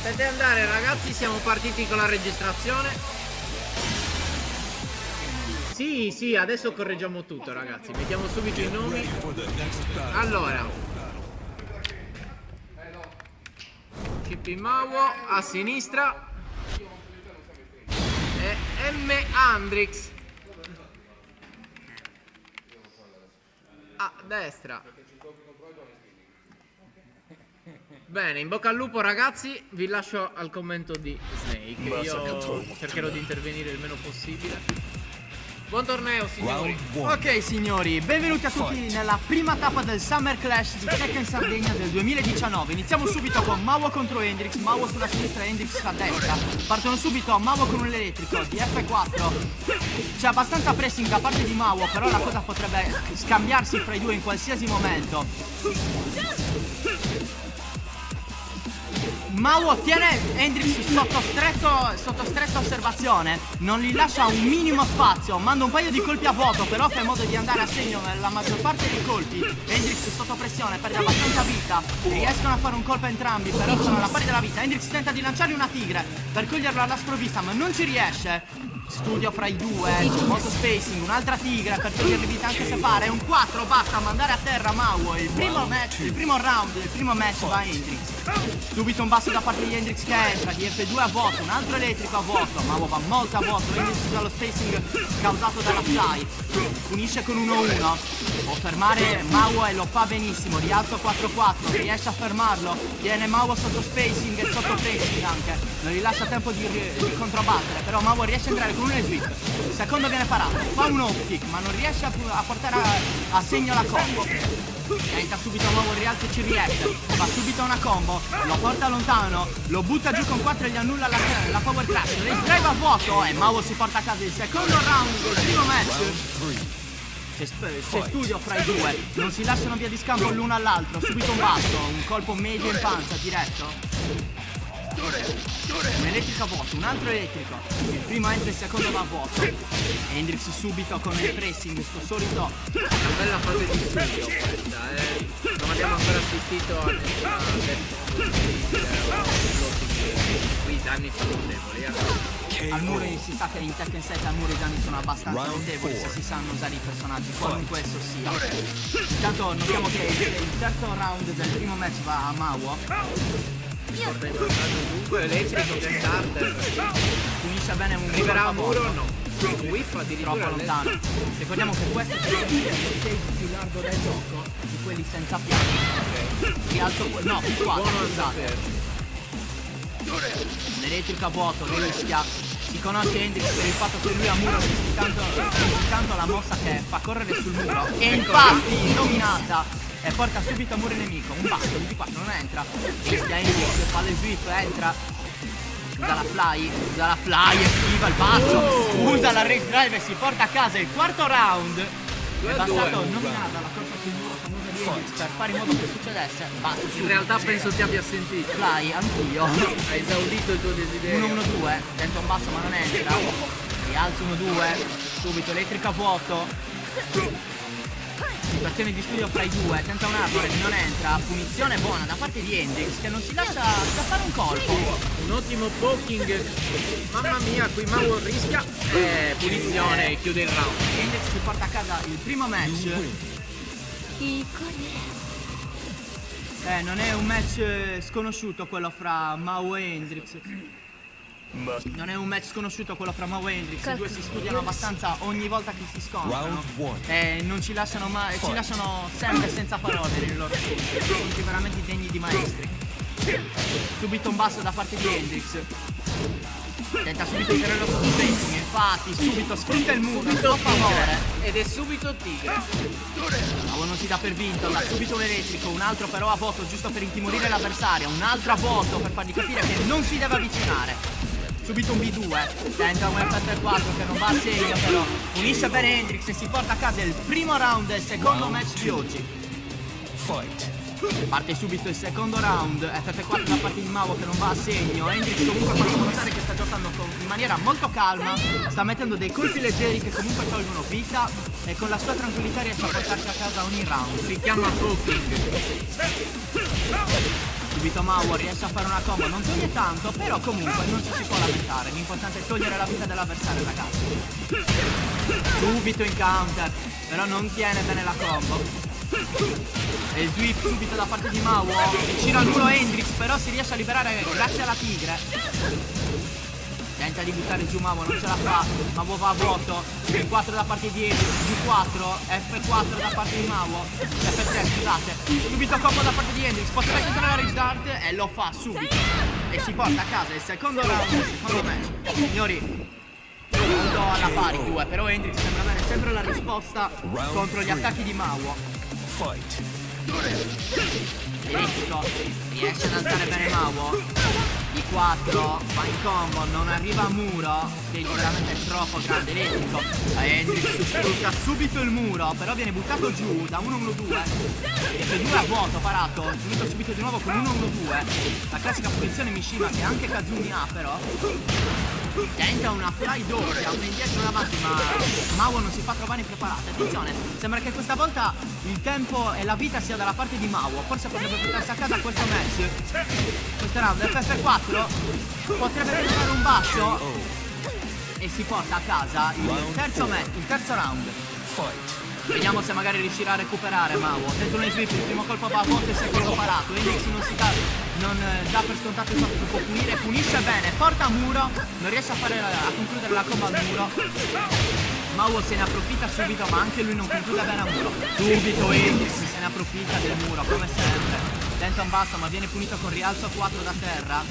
Potete andare ragazzi, siamo partiti con la registrazione. Sì, adesso correggiamo tutto ragazzi, mettiamo subito i nomi. Allora, CP Mawo a sinistra e M Andrix a destra. Bene, in bocca al lupo ragazzi, vi lascio al commento di Snake. Io cercherò di intervenire il meno possibile. Buon torneo signori. Ok signori, benvenuti a tutti nella prima tappa del Summer Clash di Tekken Sardegna del 2019. Iniziamo subito con Mawo contro Hendrix, Mawo sulla sinistra e Hendrix a destra. Partono subito Mawo con un elettrico di F4. C'è abbastanza pressing da parte di Mawo, però la cosa potrebbe scambiarsi fra i due in qualsiasi momento. Mawo tiene Hendrix sotto stretta osservazione, non gli lascia un minimo spazio, manda un paio di colpi a vuoto, però fa in modo di andare a segno nella maggior parte dei colpi. Hendrix sotto pressione, perde abbastanza vita, riescono a fare un colpo entrambi, però sono alla pari della vita. Hendrix tenta di lanciargli una tigre per coglierlo alla sprovvista, ma non ci riesce. Studio fra i due, c'è molto spacing, un'altra tigre per togliergli vita anche se pare. Un 4 basta a mandare a terra Mawo. Il primo round, il primo match va a Hendrix. Subito un basso da parte di Hendrix che entra, di F2 a vuoto, un altro elettrico a vuoto. Mawo va molto a vuoto, Hendrix usa lo spacing causato dalla fly. Punisce con 1-1. Può fermare Mawo e lo fa benissimo. Rialzo 4-4, riesce a fermarlo. Tiene Mawo sotto spacing e sotto pressing anche. Non gli lascia tempo di controbattere, però Mawo riesce a entrare con un sweep. Il secondo viene parato, fa un off kick, ma non riesce a portare a segno la combo. Tenta subito Mawo, il rialzo ci riesce. Fa subito una combo, lo porta lontano, lo butta giù con 4 e gli annulla la power crash. Le drive a vuoto e Mawo si porta a casa il secondo round del primo match. C'è studio fra i due, non si lasciano via di scampo l'uno all'altro. Subito un basso, un colpo medio in pancia diretto. Un elettrico a vuoto, un altro elettrico. Il primo entra, il secondo va a vuoto. Hendrix subito con il pressing, sto solito. Una bella fase di studio questa, non abbiamo ancora assistito a qui i danni sono notevoli. Al muro si sa che in Tekken 7 al muro i danni sono abbastanza notevoli se si sanno usare i personaggi, qualunque esso sia. Intanto notiamo che il terzo round del primo match va a Mawo. Dunque elettrico che starter. Punisce bene un Arriverà a colpo muro o vuoto. no? Whip addirittura Troppo lontano. Ricordiamo che questo è il stage più largo del gioco di quelli senza piano. Rialzo no, più 4, Buono a scusate. Un elettrico a vuoto, rischia. Si conosce Hendrix per il fatto che lui a muro tanto la mossa che fa correre sul muro. E infatti nominata. E porta subito a muro nemico. Un basso, di 4 non entra. Rischia Hendrix, fa le sweep, entra. Usa la fly, esquiva il basso. Usa la race drive e si porta a casa il quarto round. È bastato nominarla la corsa sul muro famosa di Hendrix per fare in modo che succedesse. Basso, In realtà penso ti abbia sentito. fly, anch'io. Hai esaudito il tuo desiderio. 1-1-2, tenta un basso ma non entra. Rialzo 1-2, subito elettrica a vuoto. Situazione di studio fra i due, tenta un arbore, non entra. Punizione buona da parte di Hendrix che non si lascia scappare un colpo. Un ottimo poking. Mamma mia, qui Mawo rischia. Punizione, chiude il round. Hendrix si porta a casa il primo match. Non è un match sconosciuto quello fra Mawo e Hendrix. Non è un match sconosciuto quello fra Mawo e Hendrix. I due si studiano abbastanza ogni volta che si scontrano. E non ci lasciano mai. Ci lasciano sempre senza parole nei loro studi. Sono veramente degni di maestri. Subito un basso da parte di Hendrix. Tenta subito di tenerlo sotto spacing. Infatti subito sfrutta il muro a suo favore. Ed è subito tigre. Mawo non si dà per vinto, dà subito un elettrico, un altro però a vuoto giusto per intimorire l'avversario, un altro a vuoto per fargli capire che non si deve avvicinare. Subito un B2, tenta un F4 che non va a segno però. Unisce bene Hendrix e si porta a casa il primo round del secondo match di oggi. Parte subito il secondo round. FF4 da parte di Mao che non va a segno. Hendrix comunque possiamo notare che sta giocando in maniera molto calma. Sta mettendo dei colpi leggeri che comunque tolgono vita. E con la sua tranquillità riesce a portarsi a casa ogni round. Si chiama poking. Subito Mao riesce a fare una combo. Non toglie tanto, però comunque non ci si può lamentare. L'importante è togliere la vita dell'avversario, ragazzi. Subito in counter, però non tiene bene la combo. E sweep subito da parte di Mao. Vicino al muro Hendrix, però si riesce a liberare grazie alla tigre. Tenta di buttare giù Mao, non ce la fa. Mao va a vuoto. F4 da parte di Hendrix, G4, F4 da parte di Mao. F3, scusate. Subito combo da parte di Hendrix. Potrebbe chiudere la rage dart e lo fa subito. E si porta a casa il secondo round, il secondo match. Signori, punto alla pari due, però Hendrix sembra avere sempre la risposta contro gli attacchi di Mao. Elettrico riesce ad alzare bene Mao. I4 va in combo, non arriva a muro. Stage veramente troppo grande. Elettrico. Hendrix sfrutta subito il muro, però viene buttato giù da 1-1-2. F2 a vuoto parato. Finito subito di nuovo con 1-1-2. La classica posizione Mishima che anche Kazumi ha, però. Tenta una fly doppia, una indietro e una avanti, ma Mao non si fa trovare impreparato. Attenzione, sembra che questa volta il tempo e la vita sia dalla parte di Mao. Forse potrebbe portarsi a casa questo match. Questo round FF4 potrebbe prendere un basso e si porta a casa il terzo match, il terzo round. Vediamo se magari riuscirà a recuperare Mao. Tenta un sweep, il primo colpo va a vuoto e il secondo parato. Hendrix non dà per scontato il fatto che può punire, punisce bene, porta a muro, non riesce a concludere la combo al muro. Mao se ne approfitta subito, ma anche lui non conclude bene a muro. Subito Hendrix se ne approfitta del muro, come sempre. Tenta un basso, ma viene punito con rialzo 4 da terra.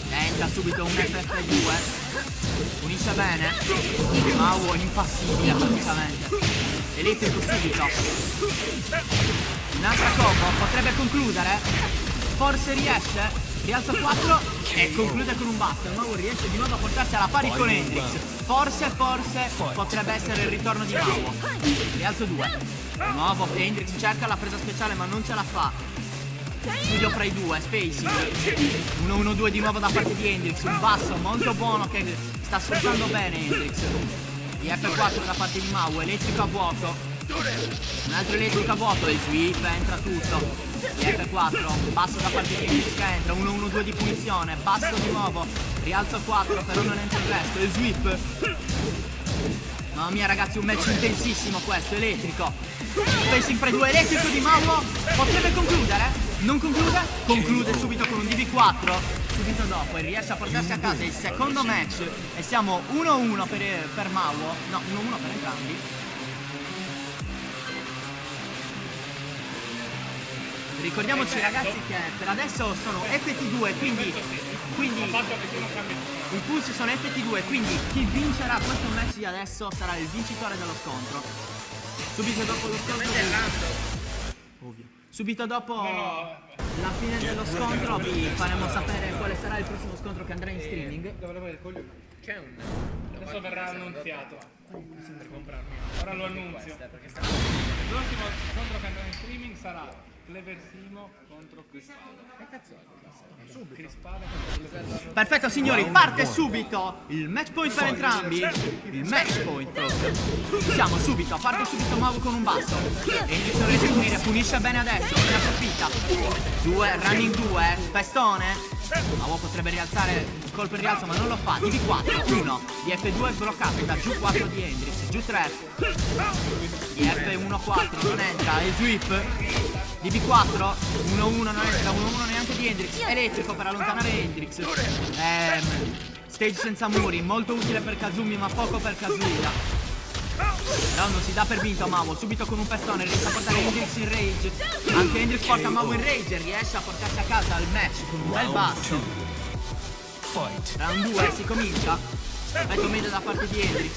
Tenta subito un FF2. Punisce bene. Mao impassibile praticamente. Elettrico subito. Un'altra combo, potrebbe concludere. Forse riesce. Rialzo 4 e conclude con un basso. Mao riesce di nuovo a portarsi alla pari con Hendrix. Forse potrebbe essere il ritorno di Mao. Rialzo 2. Di nuovo Hendrix cerca la presa speciale ma non ce la fa. Studio fra i due, spacing. 1-1-2 di nuovo da parte di Hendrix. Un basso molto buono che sta sfruttando bene Hendrix. Di F4 da parte di Mao, elettrico a vuoto. Un altro elettrico a vuoto e sweep, entra tutto. Di F4, basso da parte di Hendrix che entra. 1-1-2 di punizione, basso di nuovo. Rialzo 4, però non entra il resto. E sweep. Mamma mia ragazzi, un match intensissimo questo, elettrico. Spacing fra i due, elettrico di Mao. Potrebbe concludere? Non conclude? Conclude subito con un DB4 subito dopo e riesce a portarsi a casa il secondo match. E siamo 1-1 per Mao. No, 1-1 per entrambi. Ricordiamoci ragazzi che per adesso sono FT2, quindi i pulsi sono FT2, quindi chi vincerà questo match di adesso sarà il vincitore dello scontro. Subito dopo lo scontro. Ovvio. Subito dopo la fine dello scontro vi faremo sapere quale sarà il prossimo scontro che andrà in streaming. C'è un... Adesso verrà annunziato per comprarlo. Ora lo annunzio. Il prossimo scontro che andrà in streaming sarà Cleversimo contro Crispada contro Cleversimo. Perfetto signori, parte subito il match point per entrambi. Il match point proprio. Siamo subito, parte subito Mao con un basso. Hendrix non riesce a punire, punisce bene adesso, se ne approfitta. 2, running 2, pestone. Mao potrebbe rialzare il colpo in rialzo ma non lo fa. DB4, 1, di F2 bloccato da giù 4 di Hendrix, giù 3. Di F1 4 non entra, e sweep. DB4, 1-1 non entra, 1-1 neanche di Hendrix. Elettrico per allontanare Hendrix. Stage senza muri, molto utile per Kazumi ma poco per Kazuya. Però non si dà per vinto Mao, subito con un pestone riesce a portare Hendrix in rage. Anche Hendrix porta Mao in rage e riesce a portarsi a casa il match con un bel basso. Round 2 si comincia. Perfetto medio da parte di Hendrix.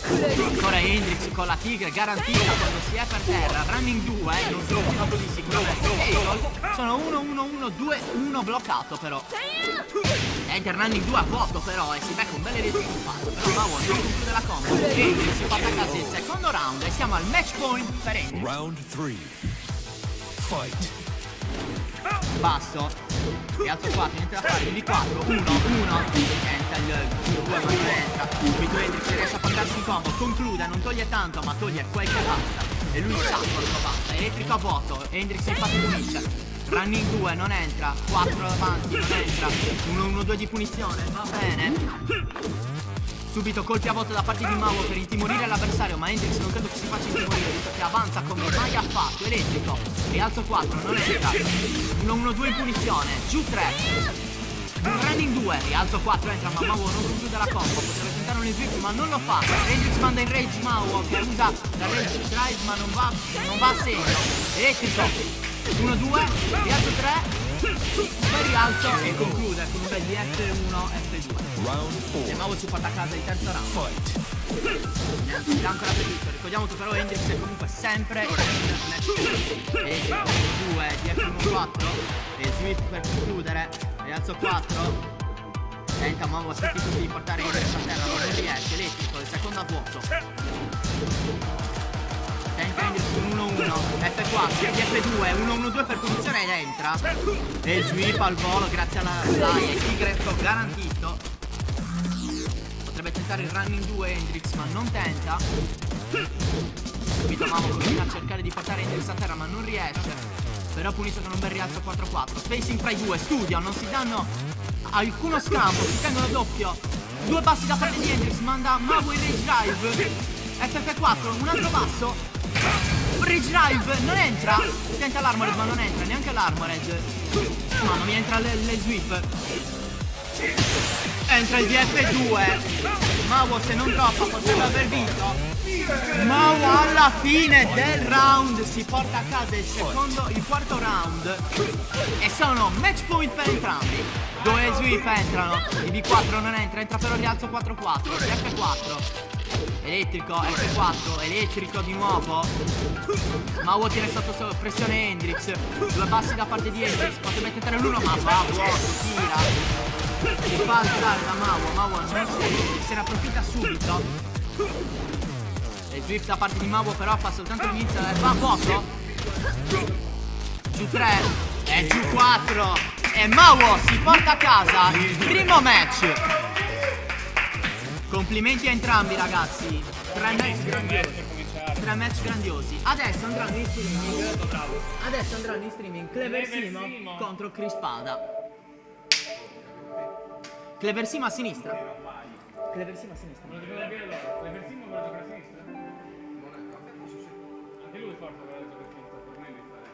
Ancora Hendrix con la tigre garantita quando si è per terra. Running 2, non sono fatto di sicuramente. Sono 1-1-1-2-1 bloccato però. Enter running 2 a vuoto però e si becca un bel elettrico fatto. Però Mao non conclude la combo. Hendrix si porta a casa il secondo round e siamo al match point per Hendrix. Round 3. Basso. Rialzo 4, niente da fare. Il V4, 1, 1. Entra il 2 ma non entra. V2 Hendrix riesce a portarsi in combo. Conclude, non toglie tanto ma toglie quel che basta. E lui sa quanto basta. Elettrico a vuoto. Hendrix infatti punisce. Running 2 non entra. 4 avanti non entra. 1-1-2 di punizione. Va bene. Subito colpi a vuoto da parte di Mawo per intimorire l'avversario, ma Hendrix non credo che si faccia intimorire, visto che avanza come mai ha fatto. Elettrico, rialzo 4, non entra. 1-1-2 in punizione, giù 3. Running 2, rialzo 4, entra, ma Mawo non conclude la combo. Potrebbe tentare un sweep, ma non lo fa. Hendrix manda in rage Mawo, che usa la rage drive, ma non va a segno. Elettrico, 1-2, rialzo 3. Poi rialzo e conclude con un bel F1 F2. E Mawo si porta a casa il terzo round. È ancora per tutto. Ricordiamo che però Hendrix è comunque sempre in match. E 2 di F1 4. E sweep per concludere. Rialzo 4. Tenta Mawo a tutti di portare Hendrix a terra, ma non riesce. Elettrico, il secondo a vuoto. Tenta Hendrix un 1-1, F4, F2, 1-1-2 per punizione ed entra. E il sweep al volo grazie alla slide, il tigretto garantito. Potrebbe tentare il running 2 Hendrix ma non tenta. Subito Mawo continua a cercare di portare Hendrix a terra ma non riesce. Però punisce con un bel rialzo 4-4. Spacing fra i due, studio, non si danno alcuno scampo, si tengono doppio. Due passi da parte di Hendrix, manda Mawo in rage drive. FF4, un altro passo. Rage drive, non entra. Tenta l'armored ma non entra, neanche l'armored. Mamma mia, entra le sweep. Entra il DF2. Mawo se non troppo potrebbe aver vinto. Mawo alla fine del round si porta a casa il quarto round. E sono match point per entrambi. Due sweep entrano. Il B4 non entra, entra però il rialzo 4-4. F4. Elettrico, F4, elettrico di nuovo. Mawo tira sotto pressione Hendrix. Due passi da parte di Hendrix. Potrebbe tentare l'1 ma va vuoto, tira. Si fa alzare da Mawo. Mawo non se ne approfitta subito. E sweep da parte di Mawo però fa soltanto l'inizio e va a vuoto. Giù 3 e giù 4. E Mawo si porta a casa il primo match. Complimenti a entrambi ragazzi. 3 match grandiosi. 3 match grandiosi. Adesso andranno in streaming. Adesso andranno in streaming Cleversimo contro Crispada. Cleversimo a sinistra. Cleversimo a sinistra. Non lo devo dire loro. Cleversimo vuole giocare a sinistra? Anche lui forse vuole giocare a sinistra. Per me devi fare.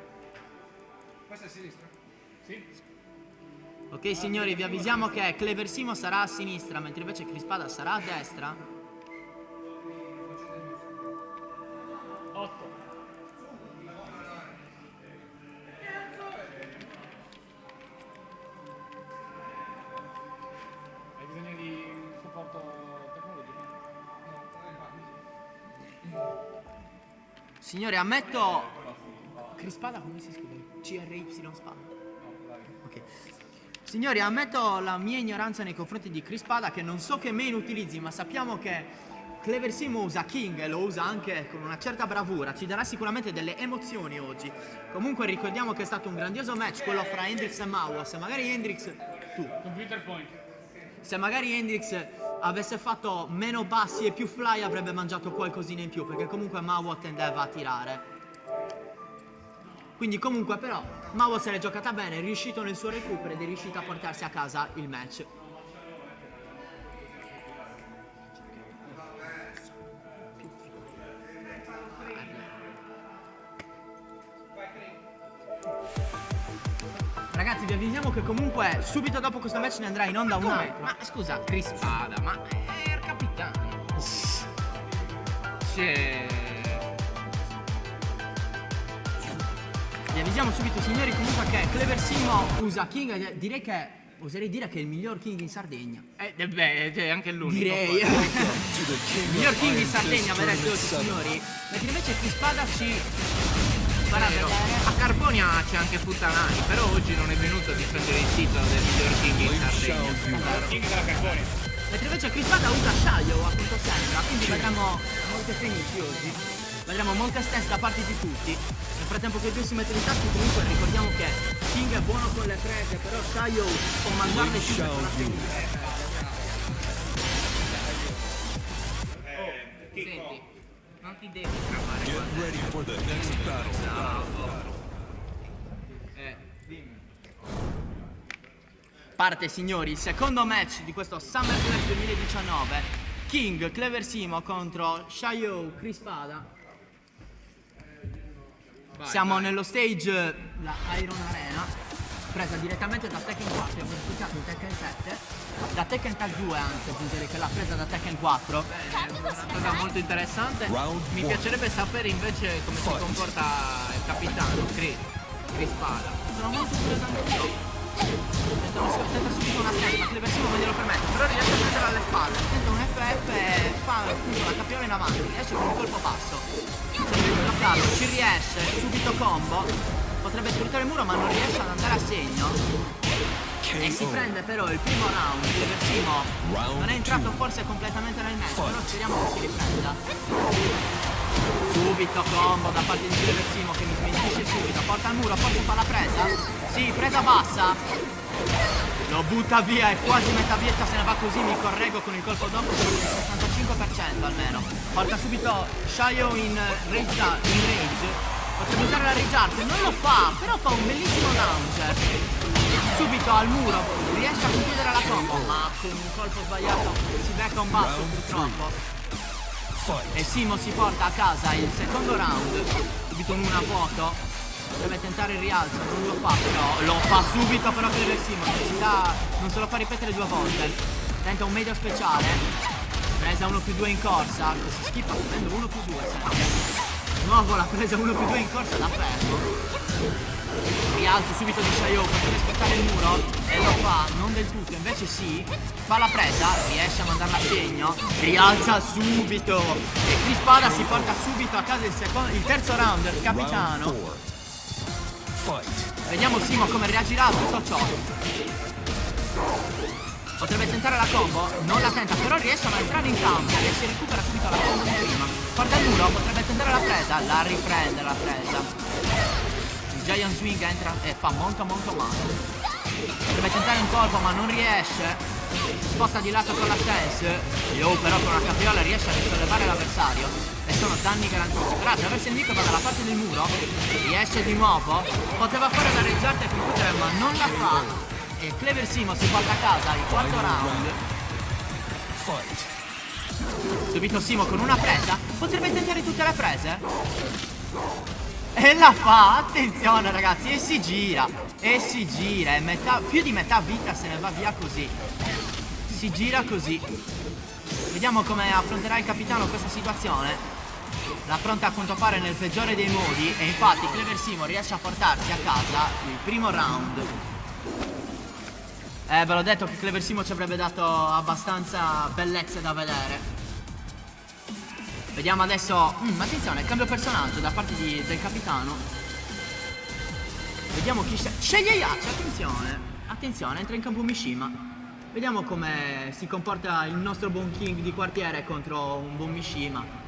Questa è a sinistra? Sì. Ok signori, vi avvisiamo che Cleversimo sarà a sinistra, mentre invece Crispada sarà a destra. 8. Hai bisogno di supporto tecnologico? Signori, ammetto... Crispada come si scrive? CRY Spada. Ok. Signori, ammetto la mia ignoranza nei confronti di Crispada, che non so che main utilizzi, ma sappiamo che Cleversimo usa King e lo usa anche con una certa bravura. Ci darà sicuramente delle emozioni oggi. Comunque ricordiamo che è stato un grandioso match quello fra Hendrix e Mawo. Se magari Hendrix... Computer point. Se magari Hendrix avesse fatto meno passi e più fly avrebbe mangiato qualcosina in più, perché comunque Mawo tendeva a tirare. Quindi comunque però Mawo se l'è giocata bene, è riuscito nel suo recupero ed è riuscito a portarsi a casa il match. Ragazzi, vi avvisiamo che comunque subito dopo questo match ne andrà in onda un altro. Ma scusa, Crispada, ma è il capitano. C'è... Vi avvisiamo subito signori comunque che Cleversimo usa King e direi che oserei dire che è il miglior King in Sardegna. Beh, è anche l'unico. Direi. Il miglior King in Sardegna vedete oggi signori. Mentre invece Crispada ci farà vedere. A Carbonia c'è anche Futtanani, però oggi non è venuto a difendere il titolo del miglior King in Sardegna. King della Carbonia. Mentre invece Crispada usa Shayo a quanto sembra, quindi vedremo molte finici oggi. vedremo molta stance da parte di tutti. Nel frattempo che i due si mettono in tasca, comunque ricordiamo che King è buono con le prese, però Shayo può mangiarle tutte con la tecnica. Senti, non ti devi trovare Get ready for the next battle. dimmi. Parte, signori, il secondo match di questo Summer Clash 2019. King, Clever Simo contro Shayo, Crispada. Siamo nello stage, la Iron Arena, presa direttamente da Tekken 4, abbiamo modificato in Tekken 7, da Tekken Tag 2 anche, aggiungere che l'ha presa da Tekken 4. Bene, è una cosa molto interessante. Round Mi one. piacerebbe sapere invece come si comporta il capitano, Crispada. Sono molto curioso. Tenta subito una stessa, ma Clever Simo non glielo permette, però riesce a prendere alle spalle. Tenta un FF e fa appunto la capriola in avanti, riesce con un colpo basso. Ci riesce, subito combo. Potrebbe sfruttare il muro ma non riesce ad andare a segno. E si prende però il primo round. Clever Simo non è entrato forse completamente nel match, però speriamo che si riprenda. Subito combo da parte di Clever Simo che mi smentisce subito. Porta al muro, forse fa la presa. Sì, presa bassa. Lo butta via e quasi metà vietta se ne va così, mi correggo con il colpo dopo per il 65% almeno. Porta subito Shayo in range. Potrebbe usare la rage art, non lo fa, però fa un bellissimo launcher. Subito al muro, riesce a concludere la combo, ma con un colpo sbagliato si becca un basso purtroppo. E Simo si porta a casa il secondo round, subito un 1 a vuoto. Deve tentare il rialzo, non lo fa però, lo fa subito però Clever Simo, non se lo fa ripetere 2 volte. Tenta un medio speciale, presa 1+2 in corsa, si schippa prendendo 1+2 sempre. Di nuovo la presa 1+2 in corsa da fermo. Rialzo subito di Shayo per poter scottare il muro e lo fa, non del tutto, invece sì, fa la presa, riesce a mandarla a segno, rialza subito e Crispada si porta subito a casa il terzo round del capitano. Vediamo Simo come reagirà a tutto ciò. Potrebbe tentare la combo, non la tenta, però riesce a entrare in counter e si recupera subito la combo di prima. Porta il muro, potrebbe tentare la presa, la riprende la presa. Giant Swing entra e fa molto male. Deve tentare un colpo ma non riesce. Si sposta di lato con la stance. Yo però con una capriola riesce a risollevare l'avversario. E sono danni garantiti. Però attraverso il nemico va dalla parte del muro. Riesce di nuovo. Poteva fare la reggiata e concludere ma non la fa. E Clever Simo si porta a casa il quarto round. Subito Simo con una presa. Potrebbe tentare tutte le prese. E la fa, attenzione ragazzi, e si gira, e più di metà vita se ne va via così. Si gira così. Vediamo come affronterà il capitano questa situazione. L'affronta a quanto pare nel peggiore dei modi e infatti Clever Simo riesce a portarsi a casa il primo round. Ve l'ho detto che Clever Simo ci avrebbe dato abbastanza bellezze da vedere. Vediamo adesso, attenzione, cambio personaggio da parte del capitano. Vediamo chi sceglie Yachi, attenzione, entra in campo Mishima. Vediamo come si comporta il nostro buon King di quartiere contro un buon Mishima.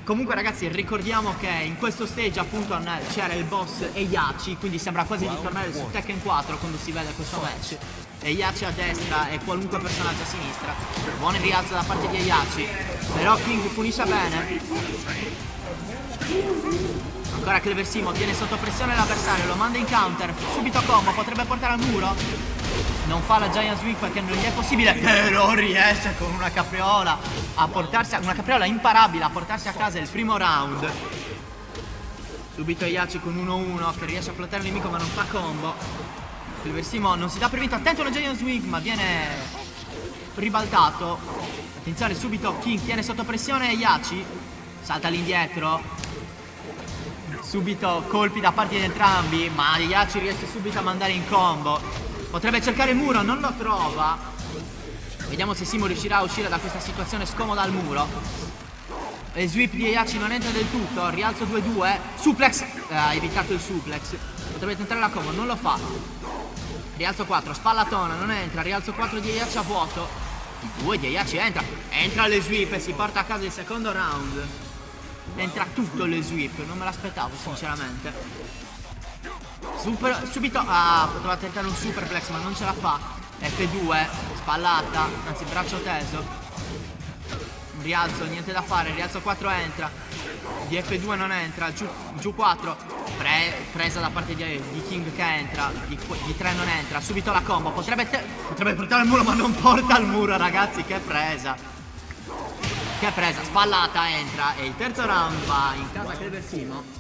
Comunque ragazzi ricordiamo che in questo stage appunto c'era il boss Heihachi, quindi sembra quasi di tornare su Tekken 4 quando si vede questo match. Heihachi a destra e qualunque personaggio a sinistra. Buon rialzo da parte di Heihachi, però King punisce bene. Ancora Clever Simo tiene sotto pressione l'avversario, lo manda in counter, subito combo, potrebbe portare al muro. Non fa la Giant Swing perché non gli è possibile, però riesce con una capriola a portarsi una capriola imparabile a portarsi a casa il primo round. Subito Heihachi con 1-1 che riesce a flottare il nemico ma non fa combo. Clever Simo non si dà per vinto, attento una Giant Swing ma viene ribaltato. Attenzione subito King tiene sotto pressione Heihachi, salta all'indietro. Subito colpi da parte di entrambi ma Heihachi riesce subito a mandare in combo. Potrebbe cercare il muro, non lo trova. Vediamo se Simo riuscirà a uscire da questa situazione scomoda al muro. E il sweep di Heihachi non entra del tutto. Rialzo 2-2. Suplex. Ha evitato il suplex. Potrebbe tentare la combo, non lo fa. Rialzo 4, spallatona, non entra. Rialzo 4 di Heihachi a vuoto. T2 di Heihachi entra le sweep e si porta a casa il secondo round. Entra tutto le sweep, non me l'aspettavo sinceramente. Subito poteva tentare un superplex ma non ce la fa. F2, spallata, anzi braccio teso. Rialzo, niente da fare, rialzo 4 entra. Di F2 non entra, giù 4. Presa da parte di King che entra. Di 3 non entra, subito la combo. Potrebbe portare al muro ma non porta al muro, ragazzi, che presa. Che presa, spallata, entra. E il terzo round va in casa Cleversimo.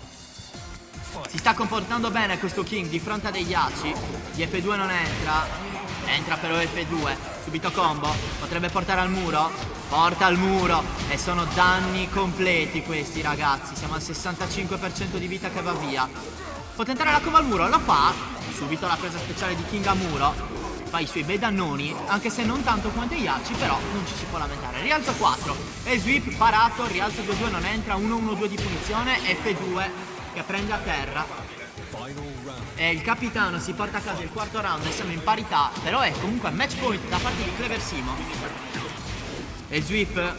Si sta comportando bene questo King di fronte a degli Heihachi. Di F2 non entra. Entra però F2. Subito combo. Potrebbe portare al muro. Porta al muro. E sono danni completi questi, ragazzi. Siamo al 65% di vita che va via. Può tentare la combo al muro. Lo fa. Subito la presa speciale di King a muro. Fa i suoi bei dannoni. Anche se non tanto quanto gli Heihachi. Però non ci si può lamentare. Rialzo 4. E sweep parato. Rialzo 2-2 non entra. 1-1-2 di punizione. F2 che prende a terra. E il capitano si porta a casa il quarto round e siamo in parità. Però è comunque match point da parte di Cleversimo. E sweep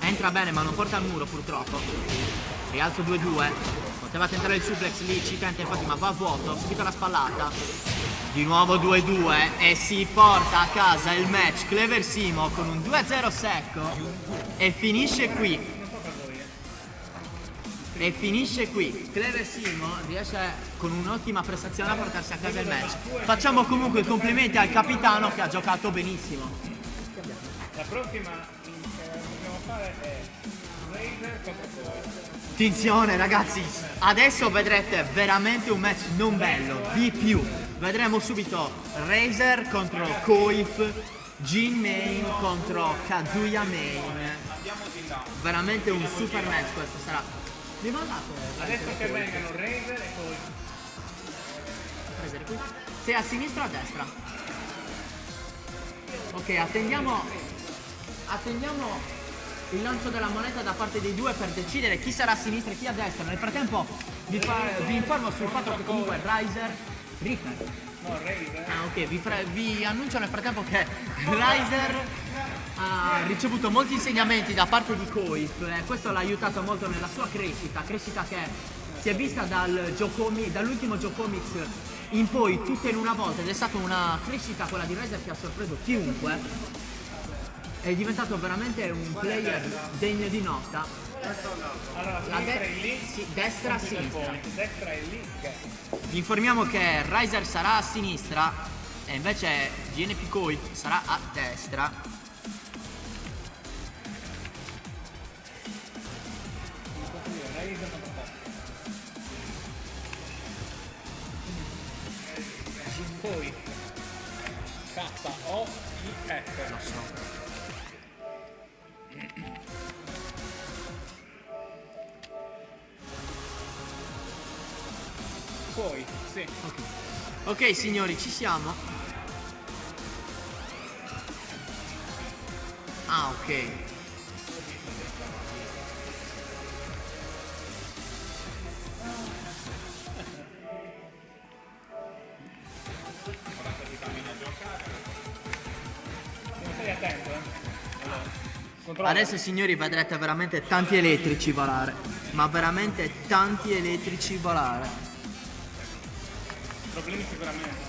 entra bene ma non porta al muro purtroppo. Rialzo 2-2. Poteva tentare il suplex lì, ci tenta infatti ma va a vuoto. Subito la spallata. Di nuovo 2-2 e si porta a casa il match Cleversimo con un 2-0 secco. E finisce qui. E finisce qui. Cleversimo riesce con un'ottima prestazione a portarsi a casa il match. Facciamo comunque i complimenti al capitano che ha giocato benissimo. La prossima che dobbiamo fare è Razer contro Koif. Attenzione ragazzi, adesso vedrete veramente un match non bello, di più. Vedremo subito Razer contro Koif, Jin Main contro Kazuya Main. Veramente un super match questo sarà. Mi mandate Adesso che vengano Razer e Koif. Razer qui. Sei a sinistra o a destra? Ok, attendiamo il lancio della moneta da parte dei due per decidere chi sarà a sinistra e chi a destra. Nel frattempo vi informo sul fatto che comunque Razer Razer. ok, vi annuncio nel frattempo che Razer ha ricevuto molti insegnamenti da parte di Koif e questo l'ha aiutato molto nella sua crescita che si è vista dall'ultimo Giocomics in poi tutto in una volta ed è stata una crescita quella di Razer che ha sorpreso chiunque. È diventato veramente un player degno di nota. Allora, La sinistra è lì, sì, destra a sinistra. destra è lì, Vi informiamo che Razer sarà a sinistra e invece GNP Koif sarà a destra. Razer contro Koif. K-O-I-F. Lo so. Koif, sì. Ok signori, ci siamo. Ah, ok. Stai attento, Controlla. Adesso signori vedrete veramente tanti elettrici volare. Ma veramente tanti elettrici volare. Problemi sicuramente.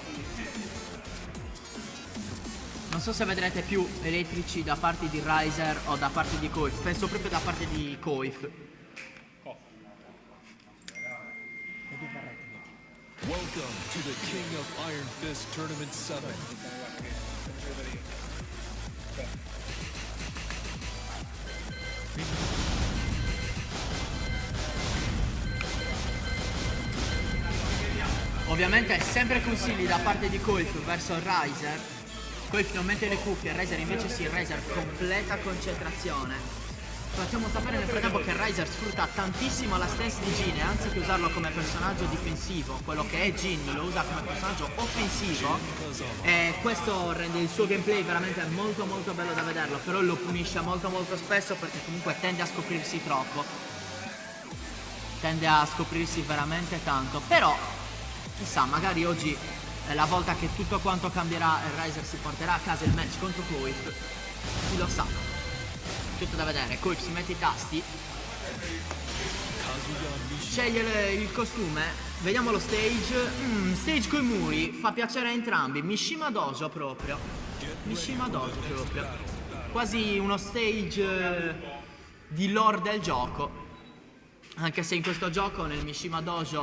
Non so se vedrete più elettrici da parte di Razer o da parte di Koif. Penso proprio da parte di Koif. Welcome to the King of Iron Fist Tournament 7. Ovviamente sempre consigli da parte di Koif verso Razer. Koif non mette le cuffie, Razer invece sì, Razer completa concentrazione. Facciamo sapere nel frattempo che Razer sfrutta tantissimo la stance di Jin e anziché usarlo come personaggio difensivo, quello che è Jin lo usa come personaggio offensivo e questo rende il suo gameplay veramente molto molto bello da vederlo, però lo punisce molto molto spesso perché comunque tende a scoprirsi troppo. Tende a scoprirsi veramente tanto, però chissà, magari oggi è la volta che tutto quanto cambierà e Razer si porterà a casa il match contro Koif. Chi lo sa? Tutto da vedere. Koif si mette i tasti, sceglie il costume. Vediamo lo stage. Stage coi muri. Fa piacere a entrambi. Mishima Dojo proprio. Mishima Dojo proprio. Quasi uno stage di lore del gioco. Anche se in questo gioco, nel Mishima Dojo,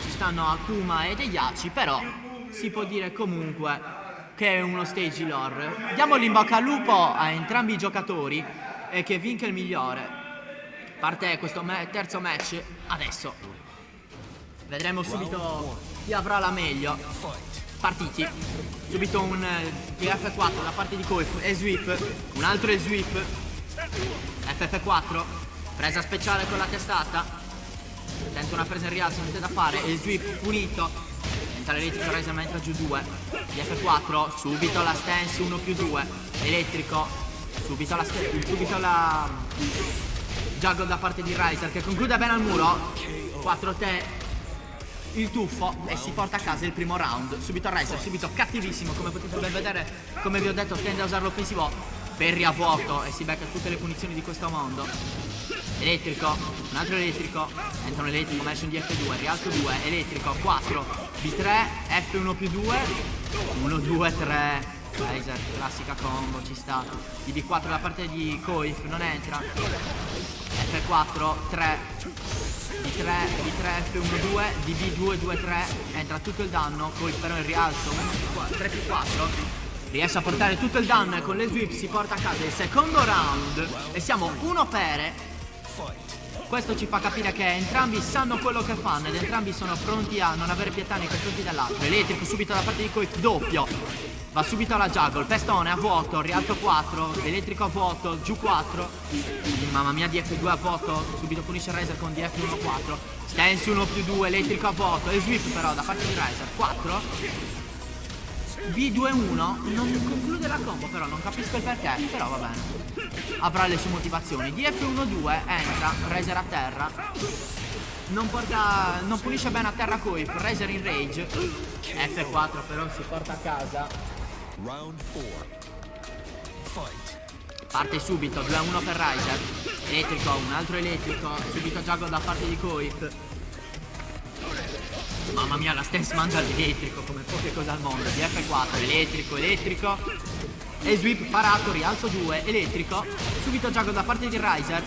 ci stanno Akuma ed Heihachi, però si può dire comunque che è uno stage di lore. Diamo in bocca al lupo a entrambi i giocatori e che vinca il migliore. Parte questo terzo match adesso. Vedremo subito chi avrà la meglio. Partiti. Subito un DF4 da parte di Koif e sweep. Un altro sweep. FF4. Presa speciale con la testata. Tenta una presa in rialzo, niente da fare. E sweep punito. Entra l'elettrico, Riser ma entra giù 2. DF4. Subito la stance 1+2. Elettrico. Subito la juggle da parte di Riser, che conclude bene al muro. 4 te. Il tuffo e si porta a casa il primo round. Subito Riser, subito cattivissimo, come potete ben vedere. Come vi ho detto, tende a usare l'offensivo. Perri a vuoto e si becca tutte le punizioni di questo mondo. Elettrico, un altro elettrico. Entra un elettrico, mesh un DF2, rialzo 2, elettrico, 4, B3, F1+2, 1, 2, 3. Riser, classica combo, ci sta. DB4 da parte di Koif, non entra. F4, 3. D3, F1, 2, DB2, 2, 3. Entra tutto il danno. Koif però in rialzo 3+4. Riesce a portare tutto il danno e con le sweep si porta a casa il secondo round. E siamo 1 per. Questo ci fa capire che entrambi sanno quello che fanno ed entrambi sono pronti a non avere pietà nei confronti dell'altro. Elettrico subito da parte di Koif, doppio. Va subito alla juggle, pestone a vuoto, rialzo 4, elettrico a vuoto, giù 4. Mamma mia, DF2 a vuoto, subito punisce Riser con DF1 4. Stance 1+2, elettrico a vuoto, e sweep però da parte di Riser, 4. B2-1, non conclude la combo però, non capisco il perché, però va bene. Avrà le sue motivazioni. DF1-2, entra, Riser a terra. Non punisce bene a terra Koif, Riser in rage. F4 però si porta a casa. Round 4. Fight. Parte subito, 2-1 per Riser. Elettrico, un altro elettrico. Subito juggle da parte di Koif. Mamma mia, la stance mangia l'elettrico come poche cose al mondo. DF4, elettrico. E sweep parato, rialzo 2, elettrico. Subito juggle da parte di Riser.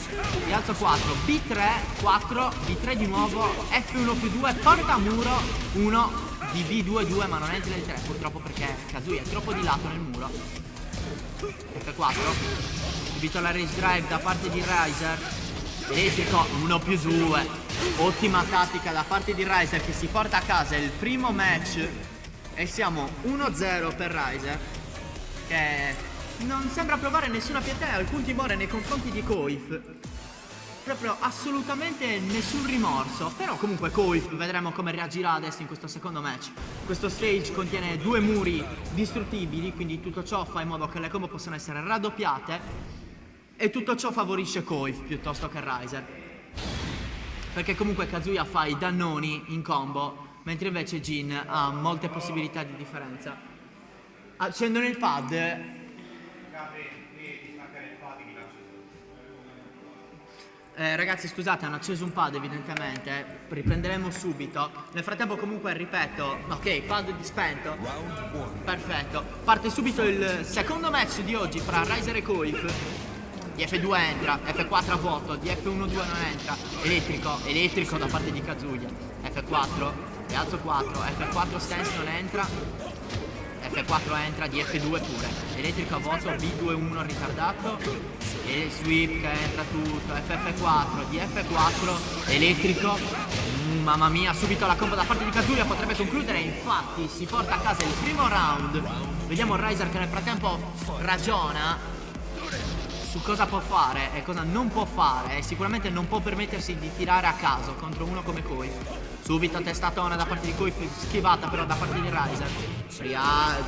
Rialzo 4, B3, 4, B3 di nuovo. F1+2, porta muro 1. Di B2-2 ma non entra il 3 purtroppo perché Kazuya è troppo di lato nel muro. F4. Subito la race drive da parte di Riser. Elettrico 1+2. Ottima tattica da parte di Riser che si porta a casa il primo match. E siamo 1-0 per Riser, che non sembra provare nessuna pietà e alcun timore nei confronti di Koif. Proprio assolutamente nessun rimorso. Però comunque Koif vedremo come reagirà adesso in questo secondo match. Questo stage contiene 2 muri distruttibili, quindi tutto ciò fa in modo che le combo possano essere raddoppiate. E tutto ciò favorisce Koif piuttosto che Riser, perché comunque Kazuya fa i dannoni in combo, mentre invece Jin ha molte possibilità di differenza. Accendono il pad. Ragazzi scusate, hanno acceso un pad evidentemente. Riprenderemo subito. Nel frattempo comunque ripeto. Ok, pad spento. Perfetto. Parte subito il secondo match di oggi fra Riser e Koif. DF2 entra, F4 a vuoto, DF1-2 non entra. Elettrico da parte di Kazuya. F4, rialzo 4, F4 stance non entra. F4 entra, DF2 pure. Elettrico a vuoto, B2-1 ritardato. E sweep che entra tutto, FF4, DF4, elettrico. Mamma mia, subito la combo da parte di Kazuya potrebbe concludere. Infatti si porta a casa il primo round. Vediamo Riser che nel frattempo ragiona su cosa può fare e cosa non può fare. E sicuramente non può permettersi di tirare a caso contro uno come Koif. Subito testatona da parte di Koif, schivata però da parte di Riser.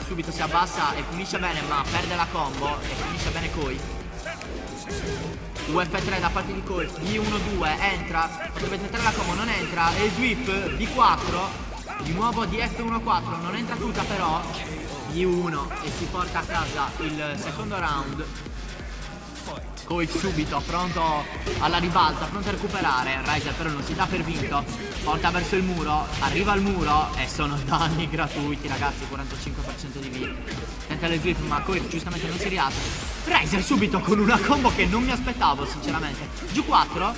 Subito si abbassa e punisce bene, ma perde la combo e punisce bene Koif. UF3 da parte di Koif, B1-2, entra, potrebbe tentare la combo, non entra. E sweep, B4, di nuovo DF1-4, non entra tutta però. B1 e si porta a casa il secondo round. Koif subito, pronto alla ribalta, pronto a recuperare. Riser però non si dà per vinto. Porta verso il muro, arriva al muro e sono danni gratuiti, ragazzi, 45% di vita. Tenta le sweep, ma Koif giustamente non si rialza. Riser subito con una combo che non mi aspettavo, sinceramente. Giù 4.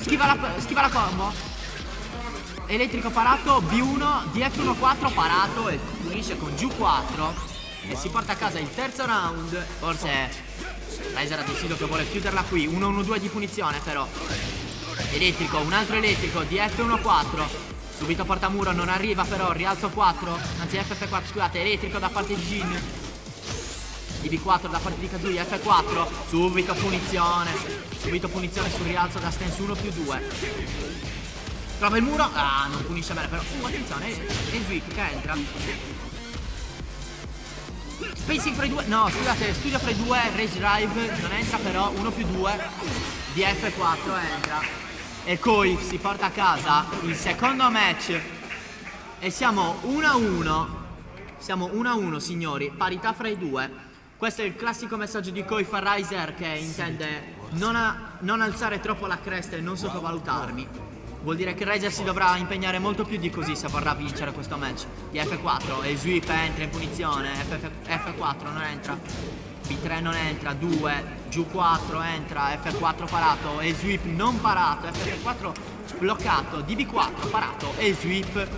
Schiva la combo. Elettrico parato, B1, DF1-4 parato e finisce con giù 4 e si porta a casa il terzo round. Forse Riser ha deciso che vuole chiuderla qui. 1-1-2 di punizione però. Elettrico, un altro elettrico, DF1-4. Subito porta muro, non arriva però, rialzo 4. Anzi FF4, scusate, elettrico da parte di Jin. DB4 da parte di Kazuya, F4. Subito punizione sul rialzo da stance 1+2. Trova il muro, non punisce bene però. Attenzione, è Sweep che entra. Spacing fra i due, no scusate, studio fra i due, Rage Drive non entra però, 1+2. DF4 entra. E Koif si porta a casa il secondo match. E siamo 1-1. Siamo 1-1 signori, parità fra i due. Questo è il classico messaggio di Koif a Riser che intende non alzare troppo la cresta e non sottovalutarmi. Vuol dire che Riser si dovrà impegnare molto più di così se vorrà vincere questo match. Di F4 e Sweep entra in punizione. F4 non entra. B3 non entra. 2. Giù 4 entra. F4 parato e Sweep non parato. F4 bloccato. DB4 parato e Sweep.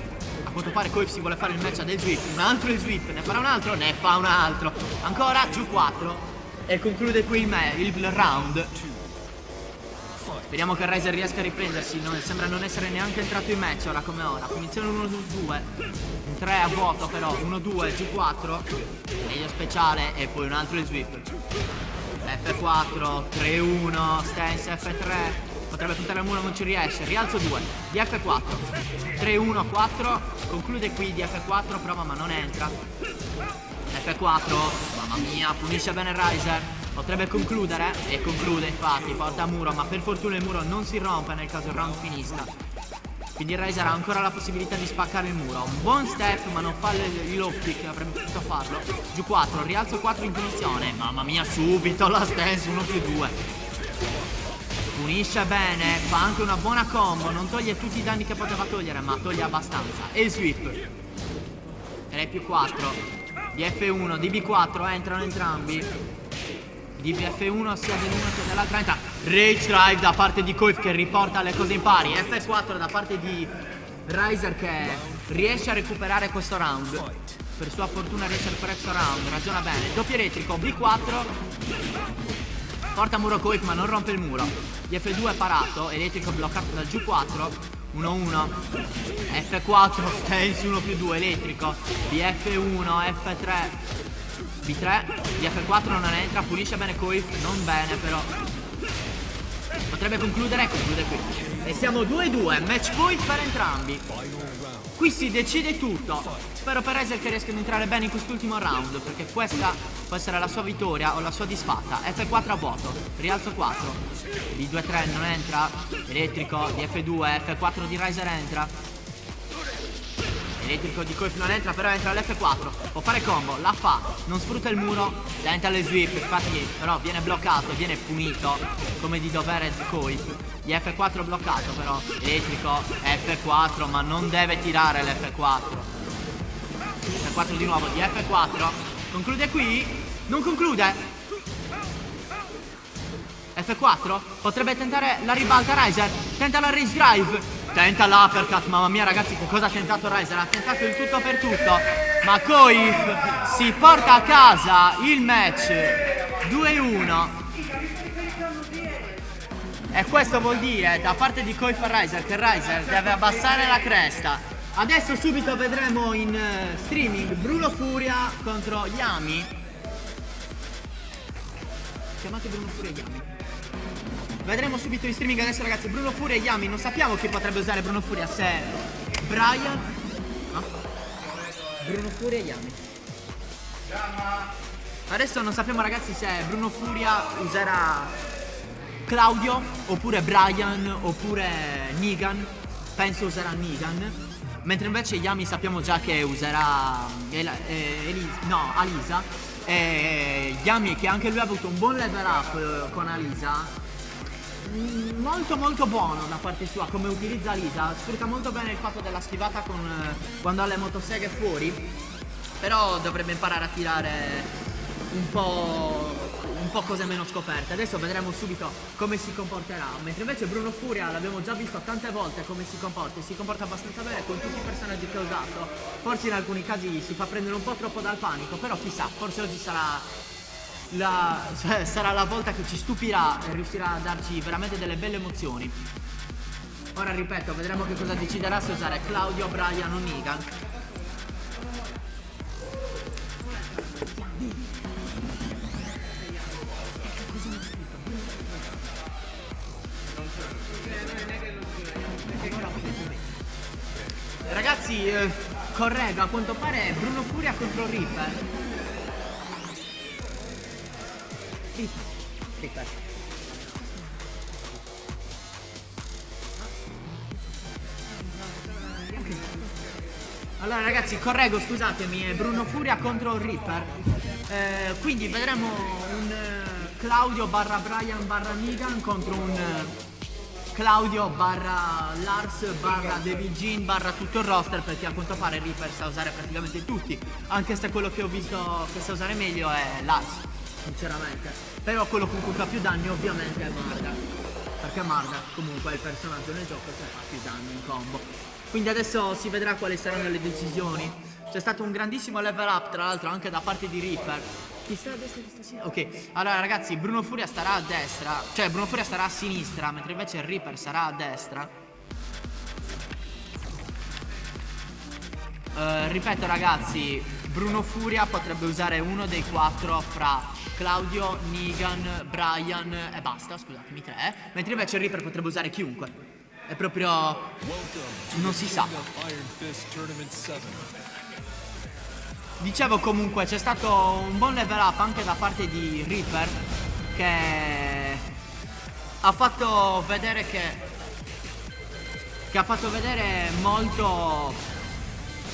A quanto pare Koif si vuole fare il match del Sweep. Un altro il Sweep. Ne farà un altro? Ne fa un altro. Ancora giù 4. E conclude qui il round. Speriamo che Riser riesca a riprendersi. Sembra non essere neanche entrato in match ora come ora. Punizione 1-2. Un 3 a vuoto però. 1-2, G4. Meglio speciale e poi un altro il sweep. F4, 3-1, stance F3. Potrebbe puntare al muro, non ci riesce. Rialzo 2. Di F4. 3-1, 4. Conclude qui di F4. Prova ma non entra. F4. Mamma mia, punisce bene Riser. Potrebbe concludere e conclude infatti, porta a muro, ma per fortuna il muro non si rompe nel caso il round finisca. Quindi Riser ha ancora la possibilità di spaccare il muro. Un buon step ma non fa il low kick, avrebbe potuto farlo. Giù 4, rialzo 4 in punizione. Mamma mia, subito la stance 1+2. Punisce bene, fa anche una buona combo, non toglie tutti i danni che poteva togliere ma toglie abbastanza. E il sweep. 3+4. DF1, DB4 entrano entrambi. DBF1 sia dell'uno che dell'altra entra. Rage Drive da parte di Koif che riporta le cose in pari. F4 da parte di Riser che riesce a recuperare questo round. Per sua fortuna riesce a recuperare questo round. Ragiona bene. Doppio elettrico B4. Porta muro Koif ma non rompe il muro. DF2 parato. Elettrico bloccato dal G4. 1-1. F4 stance 1+2 elettrico. DF1 F3. B3, di F4 non entra, pulisce bene Koif, non bene però. Potrebbe concludere, conclude qui. E siamo 2-2, match point per entrambi. Qui si decide tutto. Spero per Riser che riesca ad entrare bene in quest'ultimo round, perché questa può essere la sua vittoria o la sua disfatta. F4 a vuoto, rialzo 4. B2-3 non entra, elettrico di F2, F4 di Riser entra. Elettrico di Koif non entra, però entra l'F4. Può fare combo, la fa, non sfrutta il muro, tenta le sweep, infatti però viene bloccato, viene punito come di dovere Koif. Di F4 bloccato però, elettrico, F4, ma non deve tirare l'F4. F4 di nuovo, di F4. Conclude qui? Non conclude? F4? Potrebbe tentare la ribalta Riser. Tenta la Rage Drive. Tenta l'uppercut, mamma mia ragazzi che cosa ha tentato Riser? Ha tentato il tutto per tutto. Ma Koif si porta a casa il match 2-1. E questo vuol dire da parte di Koif a Riser che Riser deve abbassare la cresta. Adesso subito vedremo in streaming Bruno Furia contro Yami. Chiamate Bruno Furia e Yami. Vedremo subito in streaming adesso ragazzi Bruno Furia e Yami. Non sappiamo chi potrebbe usare Bruno Furia, se Brian, no? Bruno Furia e Yami. Adesso non sappiamo ragazzi se Bruno Furia userà Claudio oppure Brian oppure Negan. Penso userà Negan. Mentre invece Yami sappiamo già che userà Alisa. E Yami, che anche lui ha avuto un buon level up con Alisa, molto molto buono da parte sua come utilizza Alisa, sfrutta molto bene il fatto della schivata quando ha le motoseghe fuori, però dovrebbe imparare a tirare un po' cose meno scoperte. Adesso vedremo subito come si comporterà, mentre invece Bruno Furia l'abbiamo già visto tante volte come si comporta, e si comporta abbastanza bene con tutti i personaggi che ha usato. Forse in alcuni casi si fa prendere un po' troppo dal panico, però chissà, forse oggi sarà la volta che ci stupirà e riuscirà a darci veramente delle belle emozioni. Ora ripeto, vedremo che cosa deciderà, se usare Claudio, Brian o Negan. Ragazzi, correggo, a quanto pare è Bruno Furia contro Reaper. Reaper. Allora ragazzi, correggo, scusatemi, è Bruno Furia contro Reaper. Quindi vedremo un Claudio barra Brian barra Negan contro un Claudio barra Lars barra Devil Jin barra tutto il roster, perché a quanto pare Reaper sa usare praticamente tutti, anche se quello che ho visto che sa usare meglio è Lars, sinceramente. Però quello con cui fa più danni ovviamente è Marda, perché Marda comunque è il personaggio nel gioco che fa più danni in combo. Quindi adesso si vedrà quali saranno le decisioni. C'è stato un grandissimo level up tra l'altro anche da parte di Reaper. Chi sta a destra e chi sta a sinistra? Ok, allora ragazzi, Bruno Furia starà a destra, cioè Bruno Furia starà a sinistra, mentre invece il Reaper sarà a destra. Ripeto ragazzi, Bruno Furia potrebbe usare uno dei 4 fra Claudio, Negan, Brian e basta, scusatemi, 3. Mentre invece il Reaper potrebbe usare chiunque. È proprio... non si sa. Dicevo, comunque c'è stato un buon level up anche da parte di Reaper, che ha fatto vedere che ha fatto vedere molto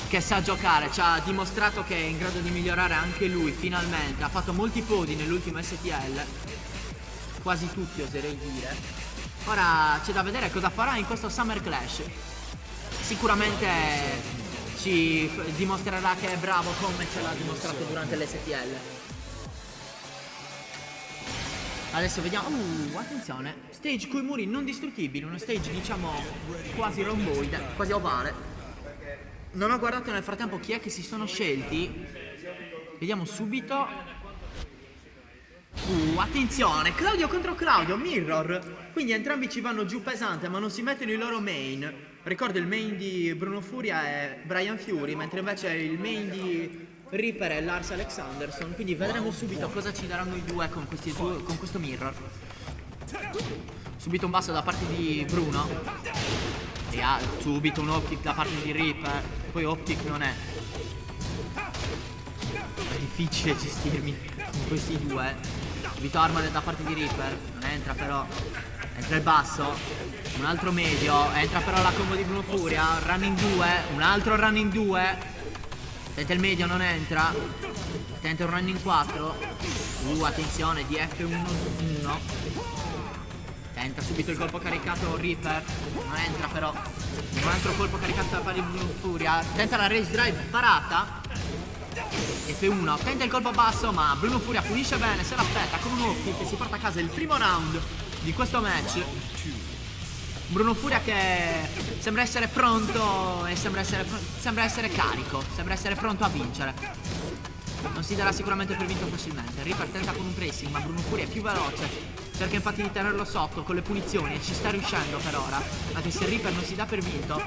che sa giocare, ci ha dimostrato che è in grado di migliorare anche lui finalmente. Ha fatto molti podi nell'ultimo STL, quasi tutti oserei dire. Ora c'è da vedere cosa farà in questo Summer Clash. Sicuramente ci dimostrerà che è bravo come ce l'ha dimostrato durante l'STL. Adesso vediamo. Attenzione. Stage coi muri non distruttibili. Uno stage diciamo quasi romboide, quasi ovale. Non ho guardato nel frattempo chi è che si sono scelti. Vediamo subito. Attenzione, Claudio contro Claudio, Mirror. Quindi entrambi ci vanno giù pesante, ma non si mettono i loro main. Ricordo il main di Bruno Furia è Brian Fury, mentre invece il main di Reaper è Lars Alexanderson. Quindi vedremo subito cosa ci daranno i due con questo Mirror. Subito un basso da parte di Bruno. E subito un optic da parte di Reaper. Poi optic non è. È difficile gestirmi con questi due. Subito armor da parte di Reaper. Non entra però. Entra il basso. Un altro medio. Entra però la combo di Bruno Furia. Running 2. Un altro running 2. Tenta il medio, non entra. Tenta un running 4. Attenzione, di F1-1. Tenta subito il colpo caricato Reaper. Non entra però. Un altro colpo caricato da parte di Bruno Furia. Tenta la race drive parata. F1, tenta il colpo basso, ma Bruno Furia punisce bene, se l'aspetta con un occhio che si porta a casa il primo round di questo match. Bruno Furia che sembra essere pronto e sembra essere carico, sembra essere pronto a vincere. Non si darà sicuramente per vinto facilmente. Reaper tenta con un pressing, ma Bruno Furia è più veloce. Cerca infatti di tenerlo sotto con le punizioni e ci sta riuscendo per ora. Anche se Reaper non si dà per vinto.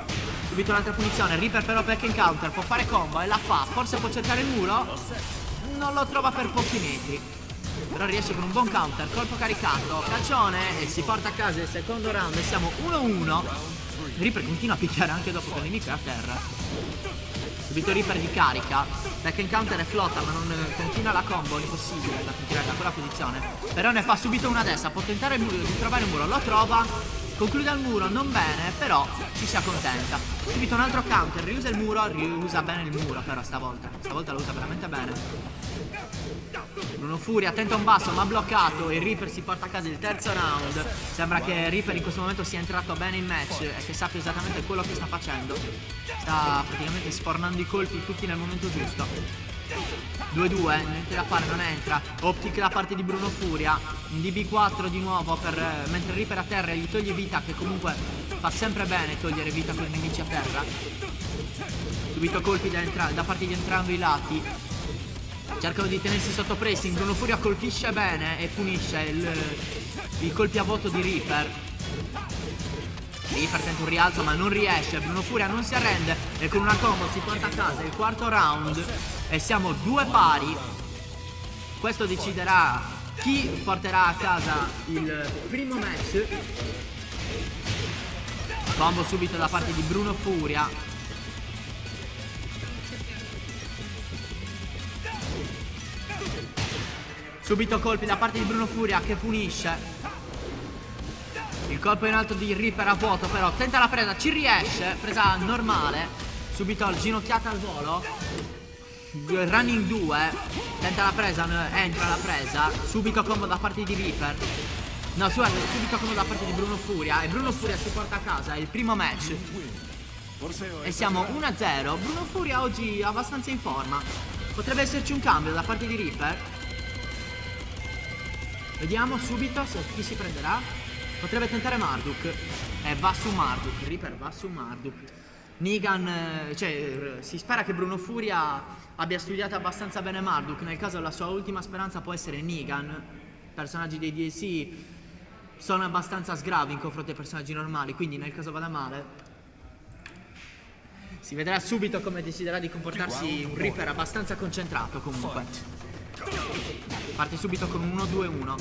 Subito un'altra punizione. Reaper però back in counter, può fare combo e la fa. Forse può cercare il muro. Non lo trova per pochi metri. Però riesce con un buon counter. Colpo caricato, calcione e si porta a casa il secondo round e siamo 1-1. Reaper continua a picchiare anche dopo che il nemico è a terra. Subito Reaper di carica. Back in counter e flotta, ma non continua la combo. Impossibile da continuare da quella posizione. Però ne fa subito una destra. Può tentare di trovare il muro. Lo trova. Conclude al muro, non bene, però ci si accontenta. Subito un altro counter, riusa il muro, riusa bene il muro però stavolta lo usa veramente bene. Bruno Furia tenta un basso ma bloccato e Reaper si porta a casa il terzo round. Sembra che Reaper in questo momento sia entrato bene in match e che sappia esattamente quello che sta facendo. Sta praticamente sfornando i colpi tutti nel momento giusto. 2-2, niente da fare, non entra. Optic da parte di Bruno Furia. Un DB4 di nuovo mentre Reaper a terra gli toglie vita, che comunque fa sempre bene togliere vita con i nemici a terra. Subito colpi da parte di entrambi i lati. Cercano di tenersi sotto pressing. Bruno Furia colpisce bene e punisce i colpi a vuoto di Reaper. Reaper tenta un rialzo ma non riesce. Bruno Furia non si arrende e con una combo si porta a casa il quarto round. E siamo 2 pari. Questo deciderà chi porterà a casa il primo match. Combo subito da parte di Bruno Furia. Subito colpi da parte di Bruno Furia che punisce. Il colpo in alto di Reaper a vuoto però tenta la presa, ci riesce. Presa normale. Subito ginocchiata al volo. Running 2. Tenta la presa, entra la presa. Subito combo da parte di Reaper. No, subito combo da parte di Bruno Furia. E Bruno Furia si porta a casa il primo match. E siamo 1-0. Bruno Furia oggi è abbastanza in forma. Potrebbe esserci un cambio da parte di Reaper. Vediamo subito chi si prenderà. Potrebbe tentare Marduk. Va su Marduk. Reaper va su Marduk. Negan, si spera che Bruno Furia abbia studiato abbastanza bene Marduk. Nel caso la sua ultima speranza può essere Negan. Personaggi dei DLC sono abbastanza sgravi in confronto ai personaggi normali, quindi nel caso vada male si vedrà subito come deciderà di comportarsi un Reaper abbastanza concentrato comunque. Parte subito con un 1-2-1.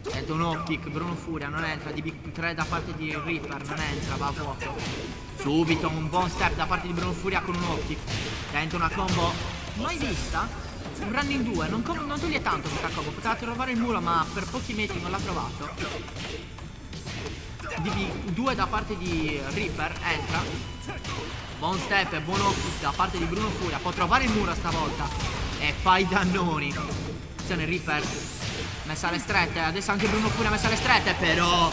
Tenta un optic, Bruno Furia non entra, DB3 da parte di Reaper, non entra, va a vuoto. Subito un buon step da parte di Bruno Furia con un optic. Tenta una combo mai vista. Un running 2, non toglie tanto questa combo, poteva trovare il muro ma per pochi metri non l'ha trovato. DB2 da parte di Reaper, entra. Buon step e buon optic da parte di Bruno Furia, può trovare il muro stavolta. E fa i dannoni. Attenzione Reaper messa alle strette. Adesso anche Bruno Furia messa alle strette. Però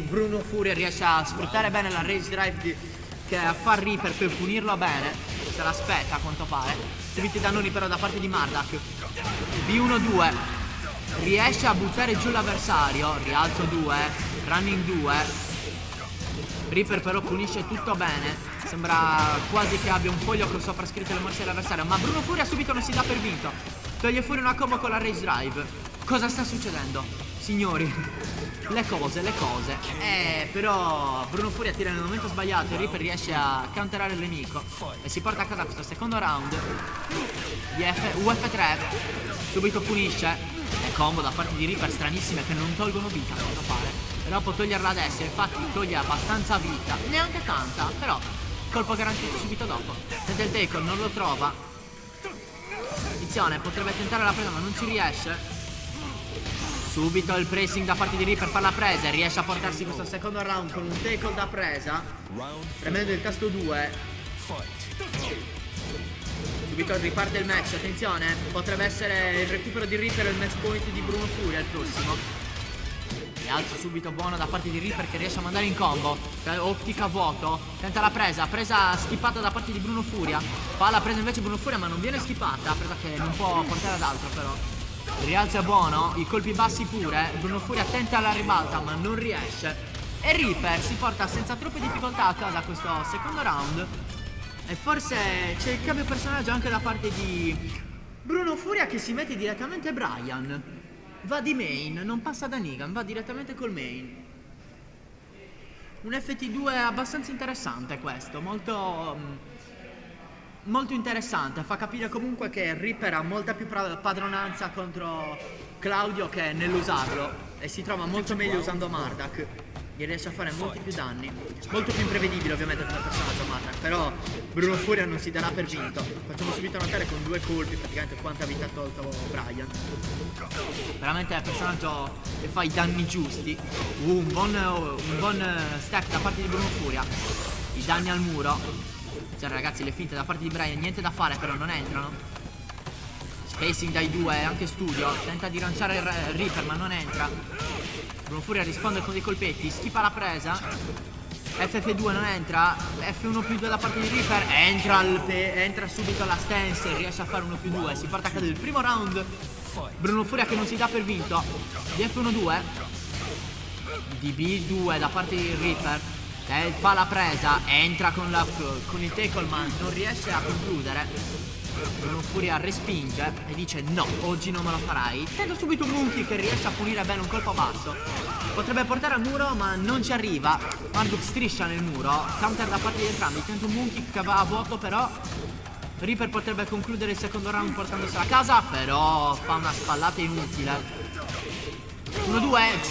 Bruno Furia riesce a sfruttare bene la rage drive che fa Reaper per punirlo bene. Se l'aspetta a quanto pare. Subito i dannoni però da parte di Mardak. B1-2. Riesce a buttare giù l'avversario. Rialzo 2. Running 2. Reaper però punisce tutto bene. Sembra quasi che abbia un foglio con sopra scritto le mosse dell'avversario. Ma Bruno Furia subito non si dà per vinto. Toglie fuori una combo con la rage drive. Cosa sta succedendo? Signori, le cose. Però Bruno Furia tira nel momento sbagliato e Reaper riesce a counterare il nemico. E si porta a casa questo secondo round. UF3. Subito punisce. E combo da parte di Reaper stranissime che non tolgono vita, a quanto pare. Però può toglierla adesso, infatti toglie abbastanza vita. Neanche tanta, però colpo garantito subito dopo. Tenta il tackle, non lo trova. Attenzione, potrebbe tentare la presa ma non ci riesce. Subito il pressing da parte di Reaper per la presa. Riesce a portarsi questo secondo round con un tackle da presa. Premendo il tasto 2. Subito riparte il match, attenzione. Potrebbe essere il recupero di Reaper e il match point di Bruno Furia il prossimo. Rialzo subito buono da parte di Reaper che riesce a mandare in combo. Ottica vuoto. Tenta la presa. Presa skippata da parte di Bruno Furia. Fa la presa invece Bruno Furia ma non viene skippata. Presa che non può portare ad altro però. Il rialzo è buono. I colpi bassi pure. Bruno Furia tenta la ribalta ma non riesce. E Reaper si porta senza troppe difficoltà a casa questo secondo round. E forse c'è il cambio personaggio anche da parte di Bruno Furia che si mette direttamente Brian. Va di main, non passa da Negan, va direttamente col main. Un FT2 abbastanza interessante questo, molto interessante. Fa capire comunque che Reaper ha molta più padronanza contro Claudio che nell'usarlo. E si trova molto meglio usando Mardak. gli riesce a fare molti più danni. Molto più imprevedibile ovviamente come personaggio Matar, però Bruno Furia non si darà per vinto. Facciamo subito notare con 2 colpi praticamente quanta vita ha tolto Brian. Veramente è il personaggio che fa i danni giusti. Un buon step da parte di Bruno Furia. I danni al muro. Cioè ragazzi, le finte da parte di Brian, niente da fare, però non entrano. Spacing dai due, anche Studio tenta di lanciare il Reaper ma non entra. Bruno Furia risponde con dei colpetti, schipa la presa. FF2 non entra. F1+2 da parte di Reaper. Entra subito la stance, riesce a fare 1+2. Si porta a casa del primo round. Bruno Furia che non si dà per vinto. Di F1-2. Di B2 da parte di Reaper. Fa la presa, entra con il tackle ma non riesce a concludere. Bruno Furia respinge e dice no, oggi non me lo farai. Tenta subito un Monkey che riesce a punire bene un colpo basso. Potrebbe portare al muro ma non ci arriva. Marduk striscia nel muro. Counter da parte di entrambi. Tenta un Monkey che va a vuoto però. Reaper potrebbe concludere il secondo round portandosela a casa, però fa una spallata inutile. 1-2,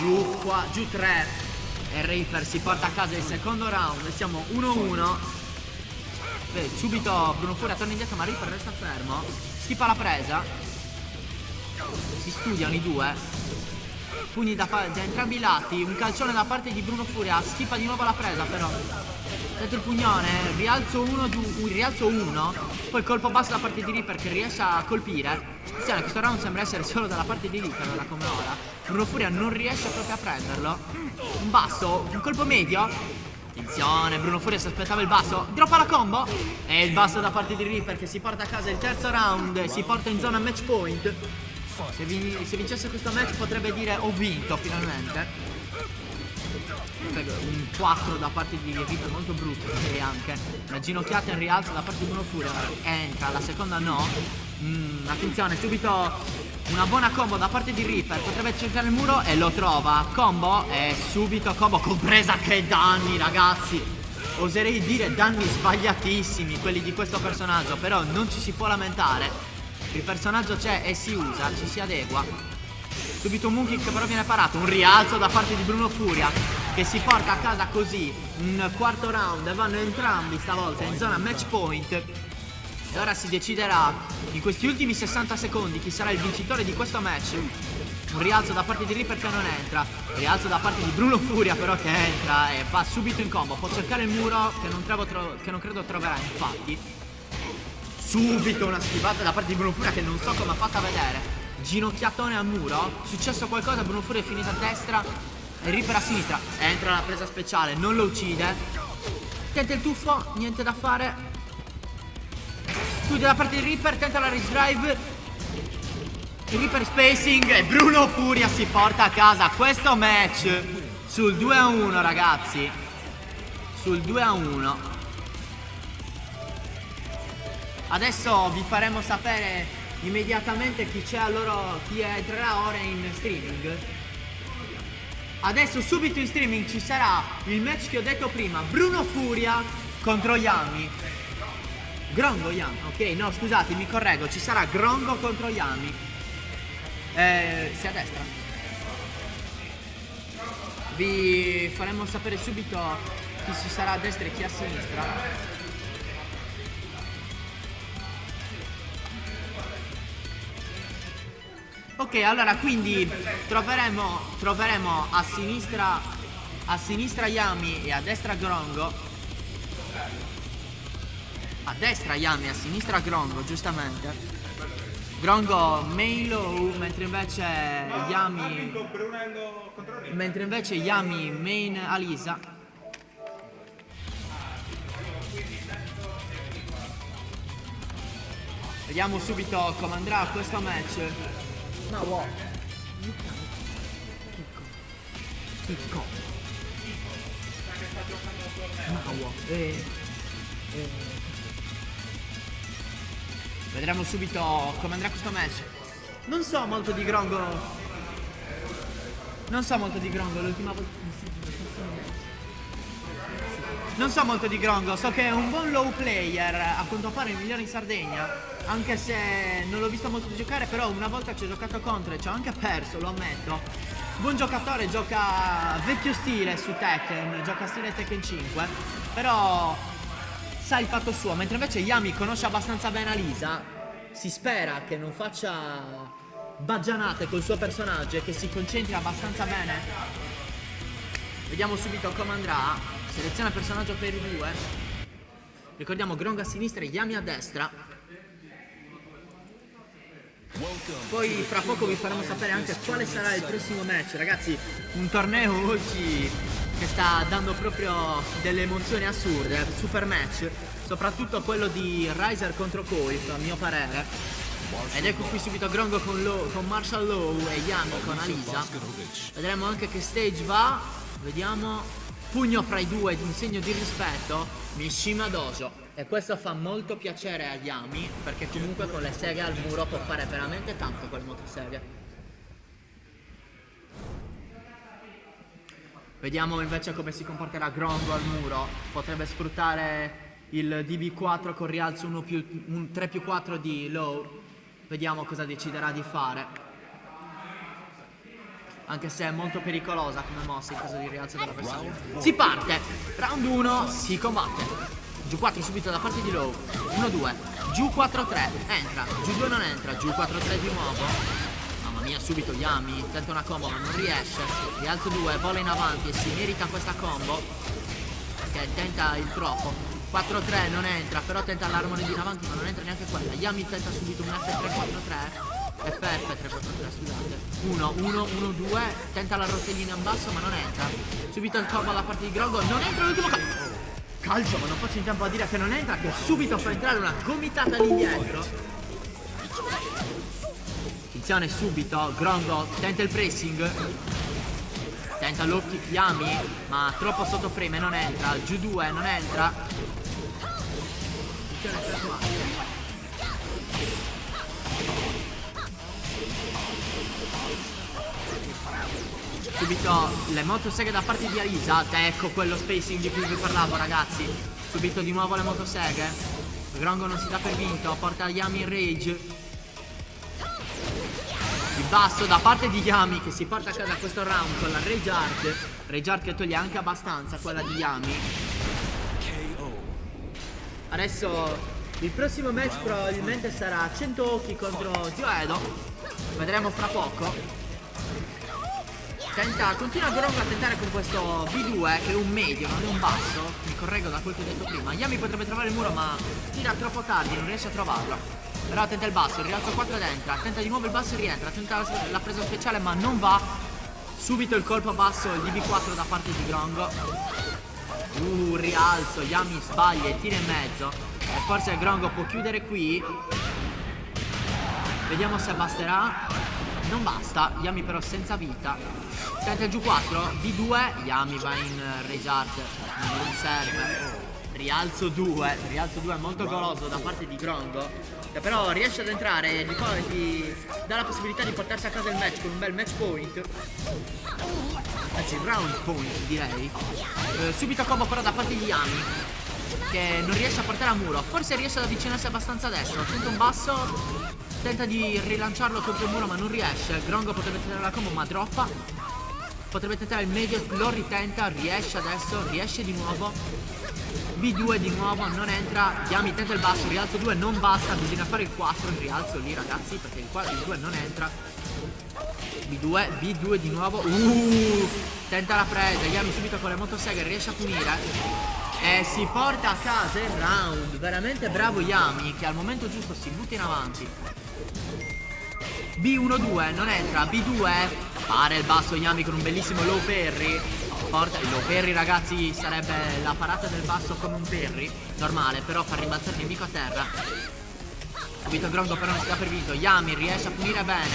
giù 3. E Reaper si porta a casa il secondo round. Siamo 1-1. Subito Bruno Furia torna indietro ma Reaper resta fermo. Schipa la presa. Si studiano i due. Pugni da entrambi i lati. Un calcione da parte di Bruno Furia. Schipa di nuovo la presa però. Dentro il pugnone. Rialzo 1. Poi colpo basso da parte di Reaper che riesce a colpire. Attenzione, questo round sembra essere solo dalla parte di Reaper ora come ora. Bruno Furia non riesce proprio a prenderlo. Un basso. Un colpo medio. Attenzione, Bruno Furia si aspettava il basso. Droppa la combo. E il basso da parte di Reaper che si porta a casa il terzo round e si porta in zona match point. Se vincesse questo match potrebbe dire ho vinto finalmente. Un 4 da parte di Reaper molto brutto e anche una ginocchiata in rialzo da parte di Bruno Furia. Entra, la seconda no. Attenzione, subito una buona combo da parte di Reaper. Potrebbe cercare il muro e lo trova. Combo e subito combo compresa. Che danni ragazzi. Oserei dire danni sbagliatissimi quelli di questo personaggio, però non ci si può lamentare. Il personaggio c'è e si usa, ci si adegua. Subito un Monkey che però viene parato. Un rialzo da parte di Bruno Furia che si porta a casa così un quarto round e vanno entrambi stavolta in zona match point. E ora si deciderà in questi ultimi 60 secondi chi sarà il vincitore di questo match. Un rialzo da parte di Reaper che non entra. Rialzo da parte di Bruno Furia però che entra e va subito in combo. Può cercare il muro che non credo troverà infatti. Subito una schivata da parte di Bruno Furia che non so come ha fatto a vedere. Ginocchiatone al muro. Successo qualcosa, Bruno Furia è finito a destra e Reaper a sinistra. Entra la presa speciale, non lo uccide. Tenta il tuffo, niente da fare. Studia da parte di Reaper, tenta la rage drive. Il Reaper spacing e Bruno Furia si porta a casa questo match sul 2-1 ragazzi. Sul 2-1. Adesso vi faremo sapere immediatamente chi entrerà ora in streaming. Adesso subito in streaming ci sarà il match che ho detto prima. Bruno Furia contro Yami. Grongo Yami, ok, no scusate, mi correggo, ci sarà Grongo contro Yami. Sei a destra. Vi faremo sapere subito chi ci sarà a destra e chi a sinistra. Ok, allora quindi troveremo a sinistra Yami e a destra Grongo. A destra Yami, a sinistra Grongo, giustamente. Grongo main low, mentre invece Yami main Alisa. Vediamo subito come andrà questo match. Ma wow. Chicco. Ma wow. Vedremo subito come andrà questo match. Non so molto di Grongo l'ultima volta. Non so molto di Grongo, so che è un buon low player, a quanto pare il migliore in Sardegna. Anche se non l'ho visto molto giocare, però una volta ci ho giocato contro e ci ho anche perso, lo ammetto. buon giocatore, gioca vecchio stile su Tekken, gioca stile Tekken 5, però sa il fatto suo, mentre invece Yami conosce abbastanza bene Alisa, si spera che non faccia baggianate col suo personaggio e che si concentri abbastanza bene. Vediamo subito come andrà. Seleziona personaggio per i due. Ricordiamo Grongo a sinistra e Yami a destra. Poi fra poco vi faremo sapere anche quale sarà il prossimo match. Ragazzi, un torneo oggi che sta dando proprio delle emozioni assurde. Super match, soprattutto quello di Riser contro Coif, a mio parere. Ed ecco qui subito Grongo con Marshall Law e Yami con Alisa. Vedremo anche che stage va. Vediamo. Pugno fra i due in segno di rispetto. Mishima Dojo. E questo fa molto piacere a Yami, perché comunque con le seghe al muro può fare veramente tanto con le motoseghe. Vediamo invece come si comporterà Grongo al muro. Potrebbe sfruttare il DB4 con rialzo 3+4 di Low. Vediamo cosa deciderà di fare. Anche se è molto pericolosa come mossa in caso di rialzo dell'avversario. Si parte! Round 1, si combatte. Giù 4 subito da parte di Low. 1-2. Giù 4-3. Entra. Giù 2 non entra. Giù 4-3 di nuovo. Mamma mia, subito Yami. Tenta una combo ma non riesce. Rialzo 2, vola in avanti e si merita questa combo. Perché tenta il troppo. 4-3 non entra, però tenta l'armone di in avanti ma non entra neanche quella. Yami tenta subito un F3-4-3. FF3-4-3, scusate. 1-1-1-2. Tenta la rotellina in basso ma non entra. Subito il combo alla parte di Grongo. Non entra l'ultimo calcio, ma non faccio in tempo a dire che non entra, che subito fa entrare una gomitata lì dietro. Attenzione subito, Grongo tenta il pressing. Tenta low kick Yami, ma troppo sotto frame e non entra. Giù 2 non entra. Attenzione per subito le motoseghe da parte di Alisa. Ecco quello spacing di cui vi parlavo, ragazzi. Subito di nuovo le motoseghe. Grongo non si dà per vinto, porta Yami in rage. Il basso da parte di Yami che si porta a casa questo round con la rage art. Rage art che toglie anche abbastanza quella di Yami. Adesso il prossimo match probabilmente sarà 100 Oki contro Zio Edo. Vedremo fra poco. Continua Grongo a tentare con questo B2 che è un medio, non è un basso. Mi correggo da quel che ho detto prima. Yami potrebbe trovare il muro ma tira troppo tardi, non riesce a trovarlo. Però tenta il basso, il rialzo 4 ed entra. Tenta di nuovo il basso e rientra. Tenta la presa speciale ma non va. Subito il colpo basso, il DB4 da parte di Grongo. Rialzo, Yami sbaglia e tira in mezzo. E forse Grongo può chiudere qui. Vediamo se basterà. Non basta, Yami però senza vita. Tenta il giù 4, B2, Yami va in rage art, non serve. Rialzo 2 molto goloso da parte di Grongo, che però riesce ad entrare e gli dà la possibilità di portarsi a casa il match con un bel match point. Anzi round point direi. Subito combo però da parte di Yami, che non riesce a portare a muro. Forse riesce ad avvicinarsi abbastanza a destra. Tenta un basso, tenta di rilanciarlo contro il muro ma non riesce. Grongo potrebbe tenere la combo ma droppa. Potrebbe tentare il medio, lo ritenta, riesce adesso, riesce di nuovo. B2 di nuovo, non entra. Yami tenta il basso, rialzo 2 non basta, bisogna fare il 4, il rialzo lì ragazzi, perché il 2 non entra. B2 di nuovo. Tenta la presa, Yami subito con le motoseghe riesce a punire. E si porta a casa il round. Veramente bravo Yami, che al momento giusto si butta in avanti. B1-2 non entra, B2 fare il basso Yami con un bellissimo low parry. Porta il low parry ragazzi, sarebbe la parata del basso con un parry normale, però fa rimbalzare il nemico a terra. Subito Grongo però non si dà per vinto. Yami riesce a punire bene,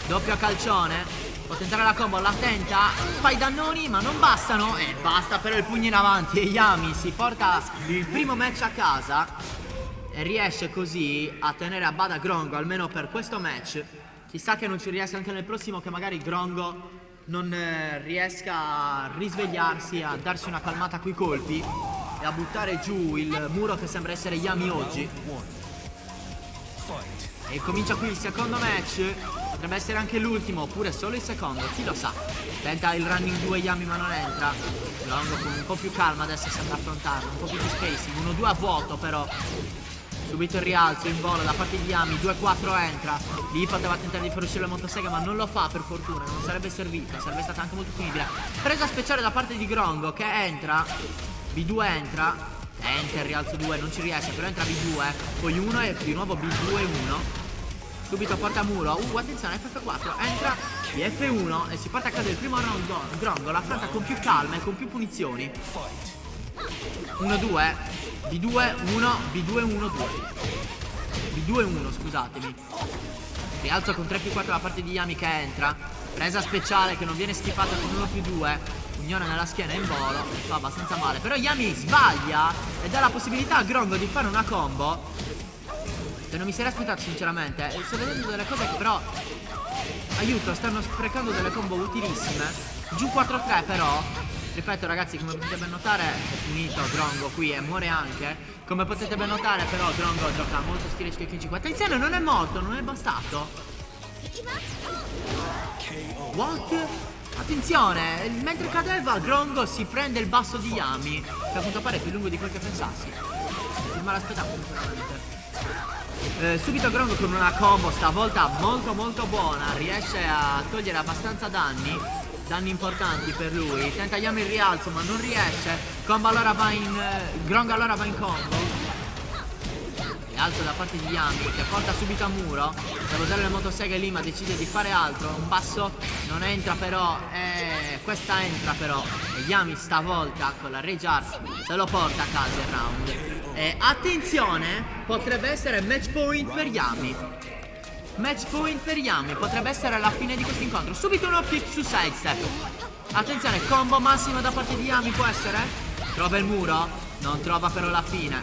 doppio calcione, può tentare la combo, la tenta, fa i dannoni ma non bastano. E basta però il pugno in avanti e Yami si porta il primo match a casa e riesce così a tenere a bada Grongo almeno per questo match. Chissà che non ci riesca anche nel prossimo, che magari Grongo non riesca a risvegliarsi, a darsi una calmata coi colpi e a buttare giù il muro che sembra essere Yami oggi. E comincia qui il secondo match. potrebbe essere anche l'ultimo oppure solo il secondo, chi lo sa. Tenta il running 2 Yami ma non entra. Grongo con un po' più calma adesso sembra affrontarlo, un po' più di spacing, 1-2 a vuoto però. Subito il rialzo in volo da parte di Yami, 2-4 entra. Lì poteva tentare di far uscire la motosega ma non lo fa per fortuna, non sarebbe servito, sarebbe stata anche molto punibile. Presa speciale da parte di Grongo che entra, B2 entra, il rialzo 2, non ci riesce, però entra B2, poi 1 e di nuovo B2 e 1. Subito porta a muro, attenzione FF4, entra di F1 e si porta a casa il primo round. Grongo l'affronta con più calma e con più punizioni. 1-2, B2, 1, B2, 1, 2. B2, 1, scusatemi. Rialzo con 3+4 da parte di Yami che entra. Presa speciale che non viene schifata con 1+2. Unione nella schiena in volo, fa abbastanza male. Però Yami sbaglia e dà la possibilità a Grongo di fare una combo che non mi sarei aspettato sinceramente. Sto vedendo delle cose che però, aiuto, stanno sprecando delle combo utilissime. Giù 4-3 però. Ripeto ragazzi, come potete ben notare è finito Grongo qui e muore anche. Come potete ben notare però Grongo gioca molto stile Shiki. Attenzione, non è morto, non è bastato. What? Attenzione, mentre cadeva Grongo si prende il basso di Yami, che a quanto pare è più lungo di quel che pensassi. Non me l'aspettavo sinceramente. Subito Grongo con una combo stavolta molto buona, riesce a togliere abbastanza danni importanti per lui. Tenta Yami il rialzo ma non riesce. Combo allora va in Grongo allora va in combo. Rialzo da parte di Yami che porta subito a muro. Per usare le motoseghe lì ma decide di fare altro. Un passo non entra però. Questa entra però. E Yami stavolta con la Rage Art se lo porta a casa il round. Attenzione, potrebbe essere match point per Yami. Match point per Yami, potrebbe essere la fine di questo incontro. Subito uno kick su sidestep. Attenzione, combo massimo da parte di Yami, può essere? Trova il muro, non trova però la fine.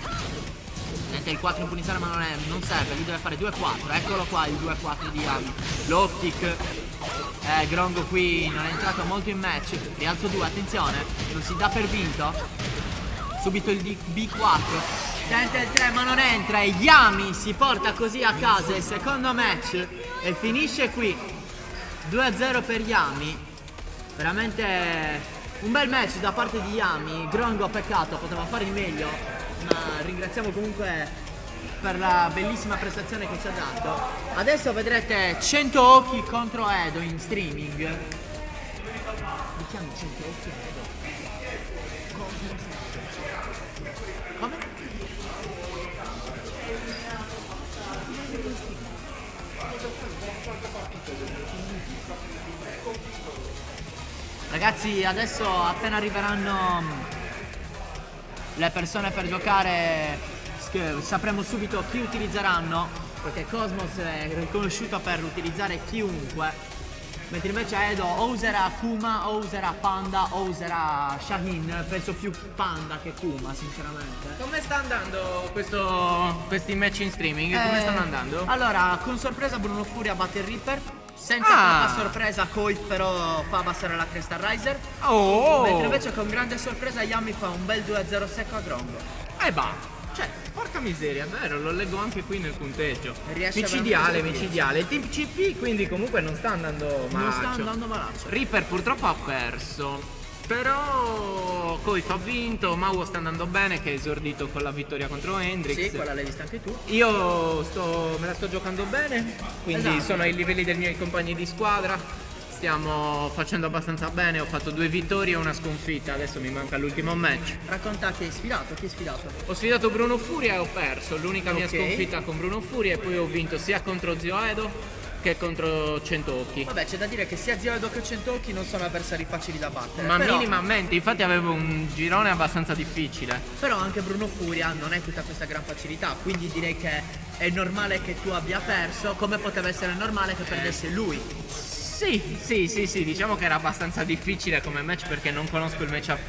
Tenta il 4 in punizione ma non serve, lui deve fare 2-4. Eccolo qua il 2-4 di Yami. Low kick. Grongo qui non è entrato molto in match. Rialzo 2, attenzione, non si dà per vinto. Subito il B4. Tenta il 3 ma non entra e Yami si porta così a casa il secondo match e finisce qui 2-0 per Yami. Veramente un bel match da parte di Yami. Grongo peccato, poteva fare di meglio, ma ringraziamo comunque per la bellissima prestazione che ci ha dato. Adesso vedrete 100 occhi contro Edo in streaming. Mi chiami 100 occhi Edo? Come? Ragazzi, adesso appena arriveranno le persone per giocare sapremo subito chi utilizzeranno, perché Cosmos è riconosciuto per utilizzare chiunque. Mentre invece Edo o userà Kuma o userà Panda o userà Shaheen. Penso più Panda che Kuma sinceramente. Come sta andando questi match in streaming? Come stanno andando? Allora, con sorpresa Bruno Furia batte il Reaper. Senza tanta sorpresa Coit però fa abbassare la Crystal Riser. Mentre invece con grande sorpresa Yami fa un bel 2-0 secco a Grongo. Cioè, porca miseria, è vero, lo leggo anche qui nel punteggio. Riesce Micidiale. Il team CP quindi comunque non sta andando malaccio. Non sta andando malaccio. Reaper purtroppo ha perso. Però Coif ha vinto, Mauo sta andando bene che è esordito con la vittoria contro Hendrix. Sì, quella l'hai vista anche tu. Io me la sto giocando bene, quindi Esatto. sono ai livelli dei miei compagni di squadra. Stiamo facendo abbastanza bene, ho fatto 2 vittorie e una sconfitta, adesso mi manca l'ultimo match. Racconta chi hai sfidato, Ho sfidato Bruno Furia e ho perso, l'unica mia Ok. sconfitta con Bruno Furia e poi ho vinto sia contro Zio Edo che contro 100 Occhi. Vabbè, c'è da dire che sia Zio Edo che 100 Occhi non sono avversari facili da battere. Ma però, minimamente, infatti avevo un girone abbastanza difficile. però anche Bruno Furia non è tutta questa gran facilità, quindi direi che è normale che tu abbia perso, come poteva essere normale che perdesse lui. Sì, diciamo che era abbastanza difficile come match perché non conosco il matchup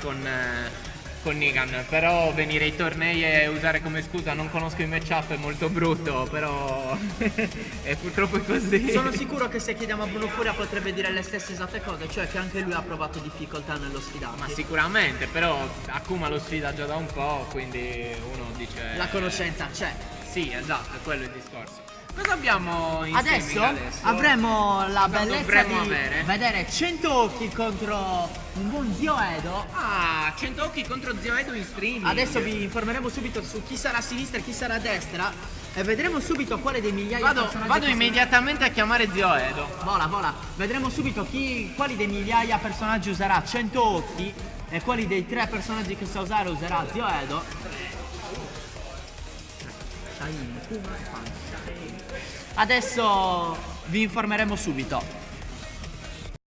con Negan. Però venire ai tornei e usare come scusa non conosco il matchup è molto brutto, però è purtroppo così. Sono sicuro che se chiediamo a Bruno Furia potrebbe dire le stesse esatte cose, cioè che anche lui ha provato difficoltà nello sfidarti. Ma sicuramente, però Akuma lo sfida già da un po', quindi uno dice... La conoscenza c'è. Sì, esatto, è quello il discorso. Cosa abbiamo in Adesso streaming adesso? avremo la bellezza dovremmo di avere? vedere 100 occhi contro un buon Zio Edo. Ah, 100 occhi contro Zio Edo in streaming. Adesso vi informeremo subito su chi sarà a sinistra e chi sarà a destra e vedremo subito quale dei migliaia di personaggi Vado che immediatamente a chiamare Zio Edo. Vola, vola. Vedremo subito quali dei migliaia personaggi userà 100 occhi e quali dei 3 personaggi che sa usare userà Zio Edo. Adesso vi informeremo subito.